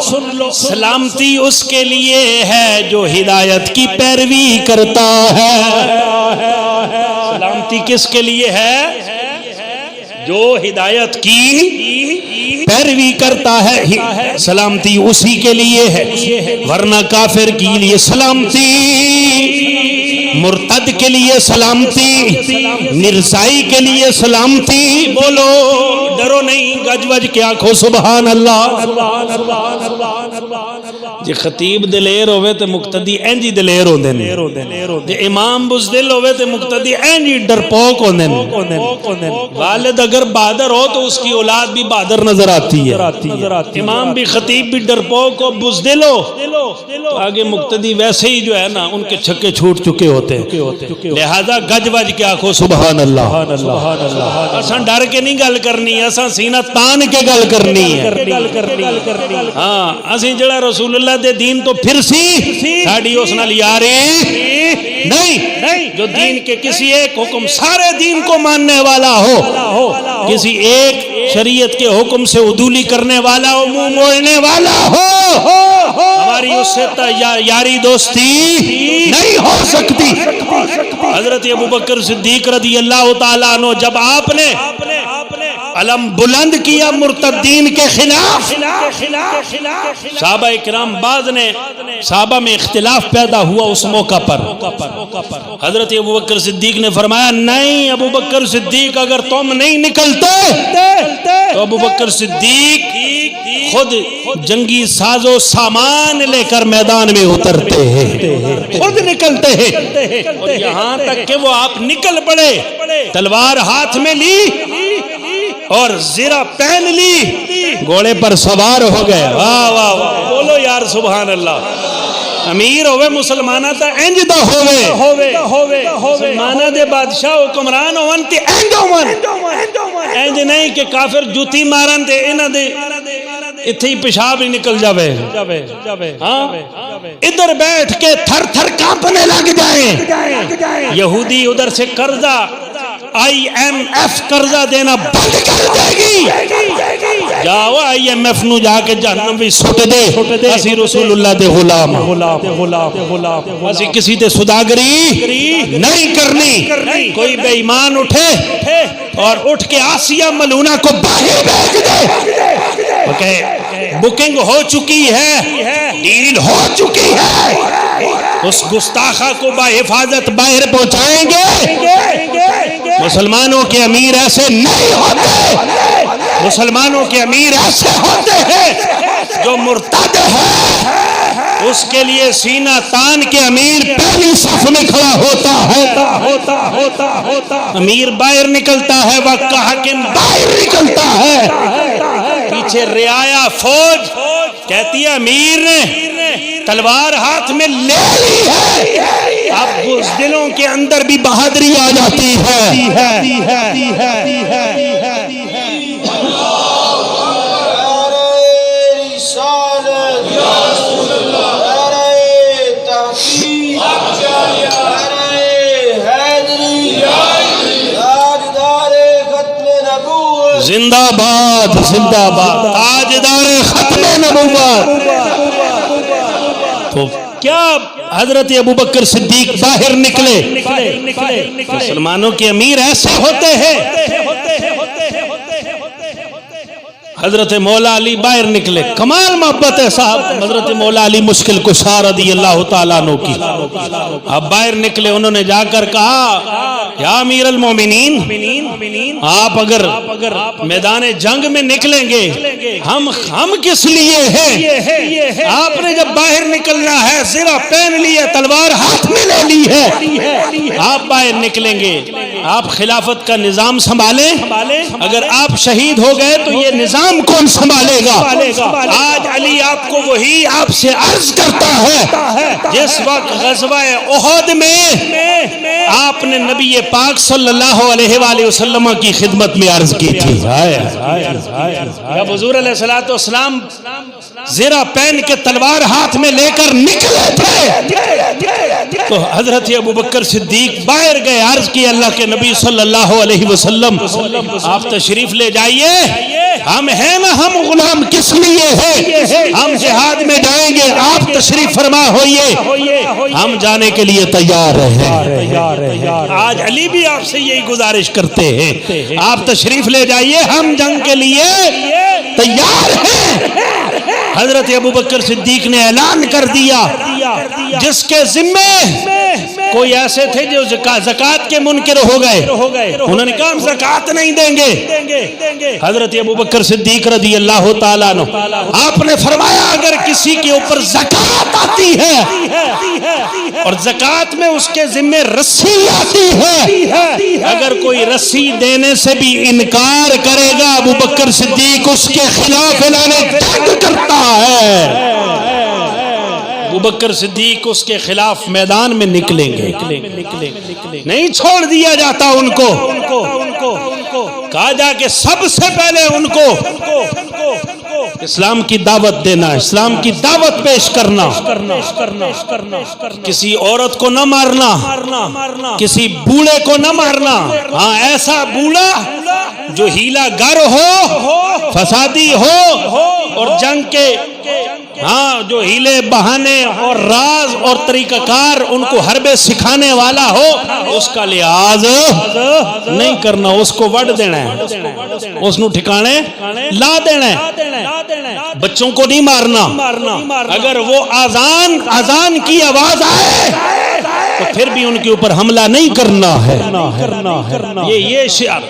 سلامتی اس کے لیے ہے جو ہدایت کی پیروی کرتا ہے۔ سلامتی کس کے لیے ہے؟ جو ہدایت کی پیروی کرتا ہے، سلامتی اسی کے لیے ہے، ورنہ کافر کے لیے سلامتی، مرتد کے لیے سلامتی، نرسائی کے لیے سلامتی۔ بولو ڈرو نہیں، گج وج کے آنکھو سبحان اللہ۔ جی خطیب دلیر ہوئے تے مقتدی اینجی دلیر ہوندے نے، جی امام بزدل ہوئے تے مقتدی اینجی ڈرپوک ہوندے نے۔ والد اگر بہادر ہو تو اس کی اولاد بھی بہادر نظر آتی ہے، امام بھی خطیب بھی ڈرپوک ہو بزدل ہو تو آگے مقتدی ویسے ہی جو ہے نا ان کے چھکے چھوٹ چکے ہوتے ہیں۔ لہذا گج وج کے آنکھو سبحان اللہ۔ اساں ڈر کے نہیں گل کرنی، اساں سینہ تان کے گل کرنی ہے۔ ہاں اسی جڑا رسول اللہ دے دین تو پھر سی ساڑی اس نال یاری نہیں، جو دین کے کسی ایک حکم سارے دین کو ماننے والا ہو، کسی ایک شریعت کے حکم سے عدولی کرنے والا ہو، منہ موڑنے والا ہو، ہماری اس سے یاری دوستی نہیں ہو سکتی۔ حضرت ابوبکر صدیق رضی اللہ تعالیٰ عنہ جب آپ نے علم بلند کیا مرتدین کے خلاف، صحابہ اکرام بعض نے صحابہ میں اختلاف پیدا ہوا اس موقع پر، حضرت ابوبکر صدیق نے فرمایا نہیں ابوبکر صدیق اگر تم نہیں نکلتے تو ابوبکر صدیق خود جنگی ساز و سامان لے کر میدان میں اترتے ہیں، خود نکلتے ہیں، اور یہاں تک کہ وہ آپ نکل پڑے، تلوار ہاتھ میں لی اور زرہ پہن لی، گھوڑے پر سوار ہو گئے۔ واہ واہ واہ، بولو یار سبحان اللہ۔ امیر ہوئے مسلمانہ تا انج دا ہوئے، مسلمانہ دے بادشاہ حکمران ہوئن تے انج ہوئن، انج نہیں کہ کافر جوتی مارن تے انہ دے اتھے ہی پیشاب ہی نکل جاوے، ادھر بیٹھ کے تھر تھر کانپنے لگ جائیں۔ یہودی ادھر سے قرضہ IMF قرضہ دینا بند کر دے گی، جاؤ IMF نو جا کے جہنم بھی سٹ دے، اسی رسول اللہ دے غلام، اسی کسی دے صداگری نہیں کرنی۔ کوئی بے ایمان اٹھے اور اٹھ کے آسیہ ملونہ کو باہر بیچ دے، بکنگ ہو چکی ہے، ڈیل ہو چکی ہے، اس گستاخہ کو بحفاظت باہر پہنچائیں گے۔ مسلمانوں کے امیر ایسے نہیں ہوتے، مسلمانوں کے امیر ایسے ہوتے ہیں جو مرتد ہے اس کے لیے سینہ تان کے امیر پہلی صف میں کھڑا ہوتا ہے، امیر باہر نکلتا ہے، وقت کا حاکم باہر نکلتا ہے، پیچھے رعایا فوج کہتی ہے امیر نے تلوار ہاتھ میں لے لی ہے، اب بزدلوں کے اندر بھی بہادری آ جاتی ہے۔ زندہ باد زندہ باد تاجدار ختم نبوت۔ تو کیا حضرت ابوبکر صدیق باہر نکلے؟ مسلمانوں کے امیر ایسے ہوتے ہیں، حضرت مولا علی باہر نکلے، کمال محبت ہے صاحب حضرت مولا علی مشکل کشا رضی اللہ تعالیٰ عنہ کی، اب باہر نکلے، انہوں نے جا کر کہا یا امیر المومنین آپ اگر میدان جنگ میں نکلیں گے ہم کس لیے ہیں؟ آپ نے جب باہر نکلنا ہے زرہ پہن لی ہے، تلوار ہاتھ میں لے لی ہے، آپ باہر نکلیں گے، آپ خلافت کا نظام سنبھالیں، اگر آپ شہید ہو گئے تو یہ نظام کون سنبھالے گا؟ آج علی آپ کو وہی آپ سے عرض کرتا ہے جس وقت غزوہ احد میں آپ نے نبی پاک صلی اللہ علیہ وآلہ وسلم کی خدمت میں عرض کی تھی جب حضور علیہ الصلوۃ والسلام زرہ پہن کے تلوار ہاتھ میں لے کر نکلے تھے تو حضرت ابوبکر صدیق باہر گئے، عرض کی اللہ کے نبی صلی اللہ علیہ وسلم آپ تشریف لے جائیے، ہم ہیں نا، ہم غلام کس لیے ہیں، ہم جہاد میں جائیں گے، آپ تشریف فرما ہوئیے، ہم جانے کے لیے تیار ہیں۔ آج علی بھی آپ سے یہی گزارش کرتے ہیں، آپ تشریف لے جائیے، ہم جنگ کے لیے تیار ہیں۔ حضرت ابوبکر صدیق نے اعلان کر دیا، جس کے ذمے کوئی ایسے تھے جو زکوٰۃ کے منکر ہو گئے، انہوں نے کہا ہم زکوٰۃ نہیں دیں گے۔ حضرت ابوبکر صدیق رضی اللہ تعالیٰ عنہ آپ نے فرمایا اگر کسی کے اوپر زکوٰۃ آتی ہے اور زکوٰۃ میں اس کے ذمے رسی آتی ہے، اگر کوئی رسی دینے سے بھی انکار کرے گا ابوبکر صدیق اس کے خلاف اعلان جنگ کرتا ہے۔ ابوبکر صدیق اس کے خلاف میدان میں نکلیں گے، نہیں چھوڑ دیا جاتا ان کو، کہا جا کہ سب سے پہلے ان کو اسلام کی دعوت دینا، اسلام کی دعوت پیش کرنا، کسی عورت کو نہ مارنا، کسی بوڑھے کو نہ مارنا، ہاں ایسا بوڑھا جو ہیلا گر ہو، فسادی ہو اور جنگ کے جو ہیلے بہانے اور راز اور طریقہ کار ان کو حربے سکھانے والا ہو، اس کا لحاظ نہیں کرنا، اس کو وڈ دینا ہے، اس نو ٹھکانے لا دینا ہے، بچوں کو نہیں مارنا، اگر وہ اذان کی آواز آئے تو پھر بھی ان کے اوپر حملہ نہیں کرنا ہے۔ یہ شعر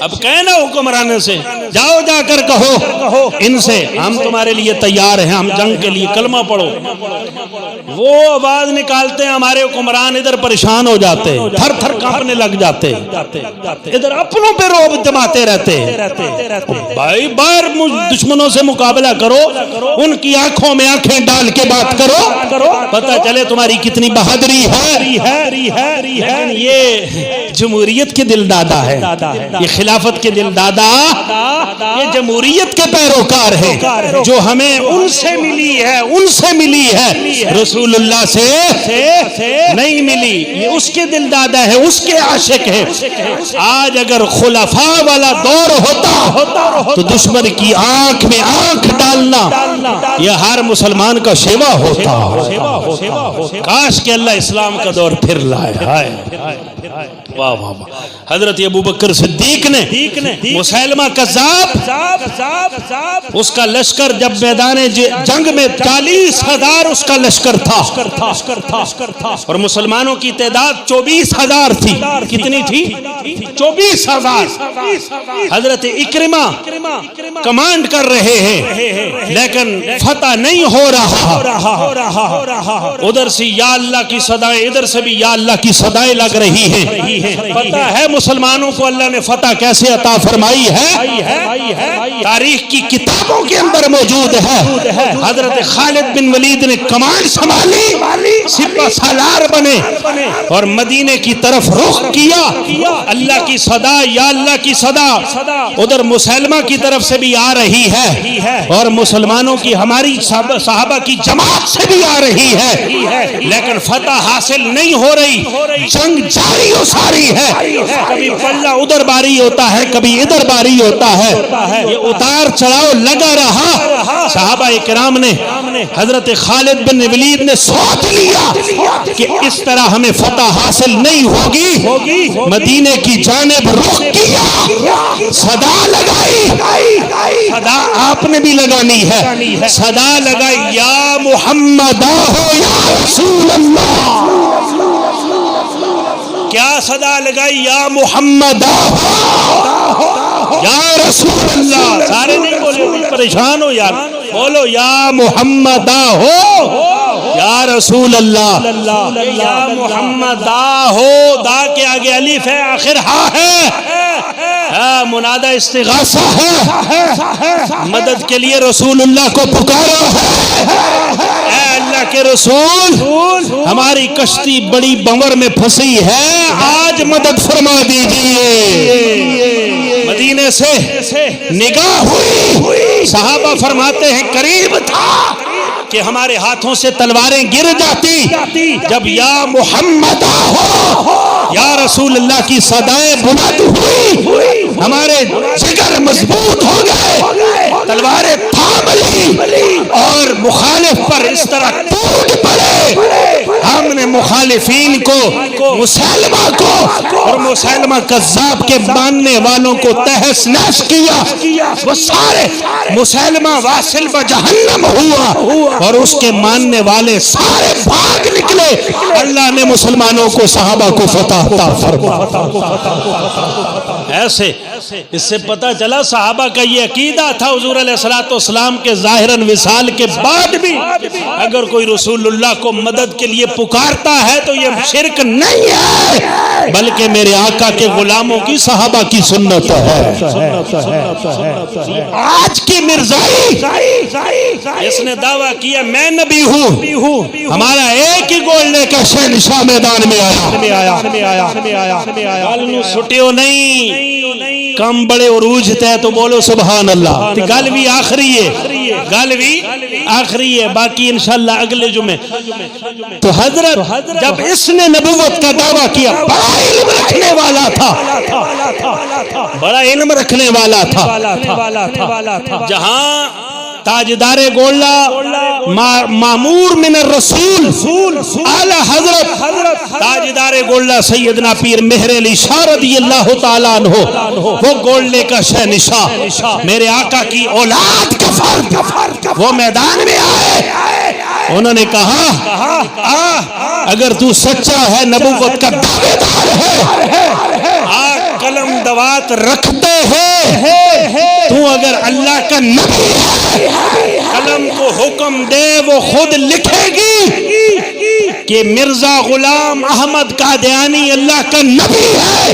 اب کہنا حکمرانے سے، جاؤ جا کر کہو ان سے ہم تمہارے لیے تیار ہیں، ہم جنگ کے لیے، کلمہ پڑھو۔ وہ آواز نکالتے ہیں، ہمارے حکمران ادھر پریشان ہو جاتے، تھر تھر کانپنے لگ جاتے، ادھر اپنوں پہ رعب جماتے رہتے۔ بھائی باہر دشمنوں سے مقابلہ کرو، ان کی آنکھوں میں آنکھیں ڈال کے بات کرو، پتہ چلے تمہاری کتنی بہادری ہے۔ یہ جمہوریت کے دل دادا ہے، یہ خلافت کے دل دادا، یہ جمہوریت کے پیروکار ہے، جو ہمیں ان سے ملی ہے، رسول اللہ سے نہیں ملی، یہ اس کے دل دادا ہے، اس کے عاشق ہے۔ آج اگر خلفاء والا دور ہوتا تو دشمن کی آنکھ میں آنکھ ڈالنا یہ ہر مسلمان کا شیوا ہوتا۔ کاش کہ اللہ اسلام کا دور پھر لائے۔ واہ واہ واہ۔ حضرت ابوبکر صدیق نے مسیلمہ کذاب، اس کا لشکر جب میدان جنگ میں 40,000 اس کا لشکر تھا اور مسلمانوں کی تعداد 24,000 تھی۔ کتنی تھی؟ 24,000۔ حضرت اکرمہ کمانڈ کر رہے ہیں لیکن فتح نہیں ہو رہا، ادھر سے یا اللہ کی صدائیں، ادھر سے بھی یا اللہ کی صدائیں لگ رہی ہیں۔ پتہ ہے مسلمانوں کو اللہ نے فتح کیسے عطا فرمائی ہے؟ تاریخ کی کتابوں کے اندر موجود ہے۔ حضرت خالد بن ولید نے کمانڈ سنبھالی، سپہ سالار بنے اور مدینے کی طرف رخ کیا، اللہ کی صدا، یا اللہ کی صدا ادھر مسلمہ کی طرف سے بھی آ رہی ہے اور مسلمانوں کی، ہماری صحابہ کی جماعت سے بھی آ رہی ہے، لیکن فتح حاصل نہیں ہو رہی، جنگ جاری و ساری ہے، کبھی پلہ ادھر باری ہوتا ہے، کبھی ادھر باری ہوتا ہے، یہ اتار چڑھاؤ لگا رہا۔ صحابہ کرام نے، حضرت خالد بن ولید نے سوچ لیا کہ اس طرح ہمیں فتح حاصل نہیں ہوگی، مدینے کی جانب رخ کیا، صدا لگائی، صدا آپ نے بھی لگانی ہے، صدا لگائی، یا محمد آہو یا رسول اللہ۔ کیا صدا لگائی؟ یا محمد آہو یا رسول اللہ۔ سارے نہیں بولے، پریشان ہو یار، بولو یا محمد آہو یا رسول اللہ۔ یا محمد آہو، دا کے آگے الف ہے، آخر ہا ہے، منادہ استغاثہ ہے، مدد کے لیے رسول اللہ کو پکارا ہے۔ اے اللہ اللہ کے رسول ہماری کشتی بڑی بنور میں پھنسی ہے، آج مدد فرما دیجئے۔ مدینے سے نگاہ ہوئی، صحابہ فرماتے ہیں قریب تھا کہ ہمارے ہاتھوں سے تلواریں گر جاتی، جب یا محمد ہو یا رسول اللہ کی صدائیں بلند ہوئی، ہمارے جگر مضبوط ہو گئے، تلواریں تھام لی اور مخالف پر اس طرح ٹوٹ پڑے۔ ہم نے مخالفین کو، مسلمہ کو اور مسلمہ کذاب کے ماننے والوں کو تہس نحس کیا، وہ سارے مسلمہ واصل بجہنم ہوا اور اس کے ماننے والے سارے بھاگ نکلے۔ اللہ نے مسلمانوں کو، صحابہ کو فتح عطا فرمایا۔ ایسے اس سے پتہ چلا صحابہ کا یہ عقیدہ تھا، حضور علیہ السلام کے ظاہراً وصال کے بعد بھی اگر کوئی رسول اللہ کو مدد کے لیے پکارتا ہے تو یہ شرک نہیں ہے، بلکہ میرے آقا کے غلاموں کی، صحابہ کی سنت ہے۔ آج کی مرزائی اس نے دعویٰ کیا میں نبی ہوں، ہمارا ایک ہی گولنے کا شہنشاہ میدان میں آیا، گل سٹیو نہیں، کم بڑے عروج تے تو بولو سبحان اللہ۔ گل بھی آخری ہے، باقی انشاءاللہ اگلے جمعے۔ تو حضرت جب اس نے نبوت کا دعویٰ کیا، بڑا علم رکھنے والا تھا، جہاں تاجدار گولڈا معمور من الرسول اعلی حضرت تاجدار گولڈا سیدنا پیر مہر علی شاہ رضی اللہ تعالیٰ عنہ، وہ گولڈے کا شہنشاہ، میرے آقا کی اولاد کا فرد، وہ میدان میں آئے۔ انہوں نے کہا اگر تو سچا ہے، نبوت کا دعوے دار ہے، قلم دوات رکھتے ہیں، تو اگر اللہ کا نبی ہے، قلم کو حکم دے وہ خود لکھے گی کہ مرزا غلام احمد قادیانی اللہ کا نبی ہے۔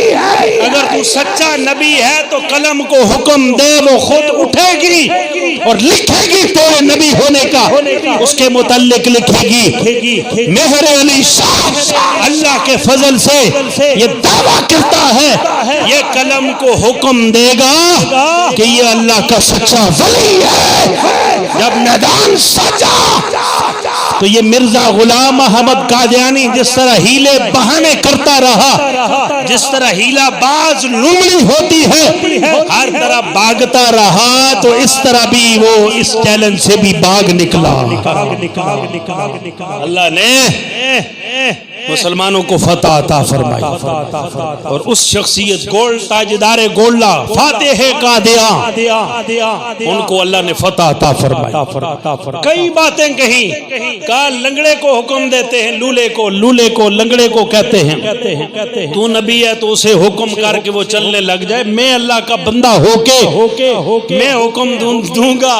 اگر تو سچا نبی ہے تو قلم کو حکم دے وہ خود اٹھے گی اور لکھے گی تیرے نبی ہونے کا، اس کے متعلق لکھے گی۔ مہر علی شاہ اللہ کے فضل سے یہ دعویٰ کرتا ہے، یہ قلم کو حکم دے گا کہ یہ اللہ کا سچا ولی ہے۔ جب میدان سجا تو یہ مرزا غلام احمد قادیانی جس طرح ہیلے بہانے کرتا رہا، جس طرح ہیلا باز لومڑی ہوتی ہے، ہر طرح باغتا رہا، تو اس طرح بھی وہ اس چیلنج سے بھی باغ نکلا۔ اللہ نے مسلمانوں کو فتح عطا فرمائی اور اس شخصیت تاجدار گولڈا فاتح قادیان، ان کو اللہ نے فتح عطا فرمائی۔ کئی باتیں کہیں، کہا لنگڑے کو حکم دیتے ہیں، لولے کو لنگڑے کو کہتے ہیں تو نبی ہے تو اسے حکم کر کے وہ چلنے لگ جائے، میں اللہ کا بندہ ہو کے میں حکم دوں گا،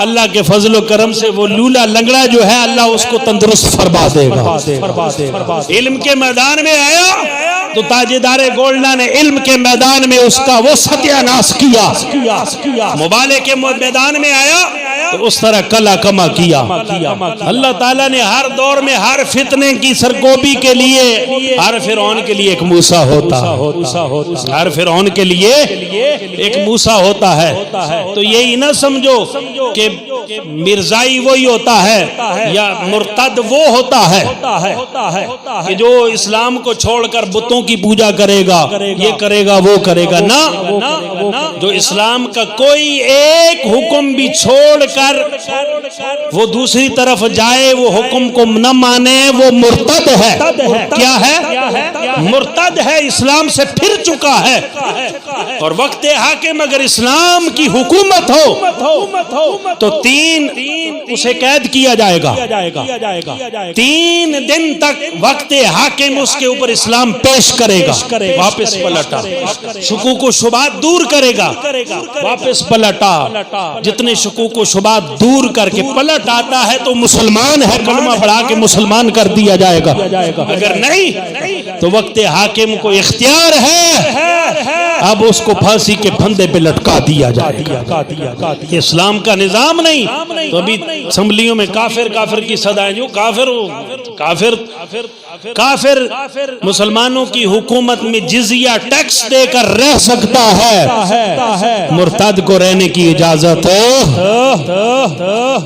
اللہ کے فضل و کرم سے وہ لولا لنگڑا جو ہے اللہ اس کو تندرست فرما دے گا۔ علم کے میدان میں آیا تو تاجدار گولڈا نے علم کے میدان میں اس کا وہ ستیہ ناس کیا، مبالغے کے میدان میں آیا تو اس طرح کلا کما کیا۔ اللہ تعالیٰ نے ہر دور میں ہر فتنے کی سرکوبی کے لیے، ہر فرعون کے لیے ایک موسیٰ ہوتا ہے، ہر فرعون کے لیے ایک موسیٰ ہوتا ہے۔ تو یہی نہ سمجھو کہ مرزائی وہی ہوتا ہے یا مرتد وہ ہوتا ہے کہ جو اسلام کو چھوڑ کر بتوں کی پوجا کرے گا، یہ کرے گا وہ کرے گا، نہ، جو اسلام کا کوئی ایک حکم بھی چھوڑ کر وہ دوسری طرف جائے، وہ حکم کو نہ مانے، وہ مرتد ہے۔ کیا ہے؟ مرتد ہے، اسلام سے پھر چکا ہے۔ اور وقت حاکم اگر اسلام کی حکومت ہو تو 3 اسے قید کیا جائے گا، 3 دن تک وقت حاکم اس کے اوپر اسلام پیش کرے گا، واپس پلٹا، شکوک و شبہات دور کرے گا، واپس پلٹا، جتنے شکوک و شبہات دور کر کے پلٹ آتا ہے تو مسلمان ہے، کلمہ پڑھا کے مسلمان کر دیا جائے گا۔ اگر نہیں تو وقت حاکم کو اختیار ہے اب اس کو پھانسی کے پھندے پہ لٹکا دیا جائے گا. یہ اسلام کا نظام نہیں. تو ابھی اسمبلیوں میں کافر کافر کی صدائیں، جو کافر ہو کافر مسلمانوں کی حکومت میں جزیہ ٹیکس دے کر رہ سکتا ہے، مرتد کو رہنے کی اجازت ہے.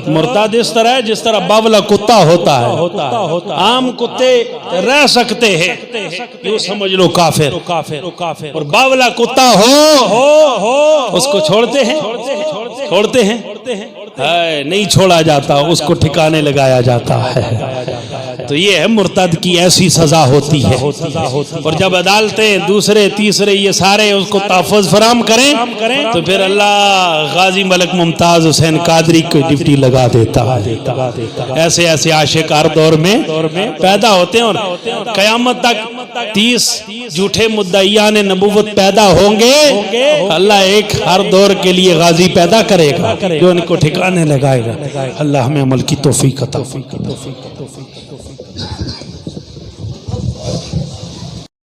مرتد اس طرح ہے جس طرح باولا کتا ہوتا ہے. عام کتے رہ سکتے ہیں، یہ سمجھ لو کافر. اور باولا کتا ہو اس کو چھوڑتے ہیں نہیں چھوڑا جاتا، اس کو ٹھکانے لگایا جاتا ہے. تو یہ ہے مرتد کی ایسی سزا ہوتی ہے. اور جب عدالتیں دوسرے تیسرے یہ سارے اس کو تحفظ فراہم کریں تو پھر اللہ غازی ملک ممتاز حسین قادری کو ڈپٹی لگا دیتا ہے. ایسے ایسے عاشقار دور میں پیدا ہوتے ہیں، اور قیامت تک 30 جھوٹے مدعیان نبوت پیدا ہوں گے. اللہ ایک ہر دور کے لیے غازی پیدا کرے گا جو ان کو ٹھکانے لگائے گا. اللہ ہمیں عمل کی توفیق عطا فرمائے.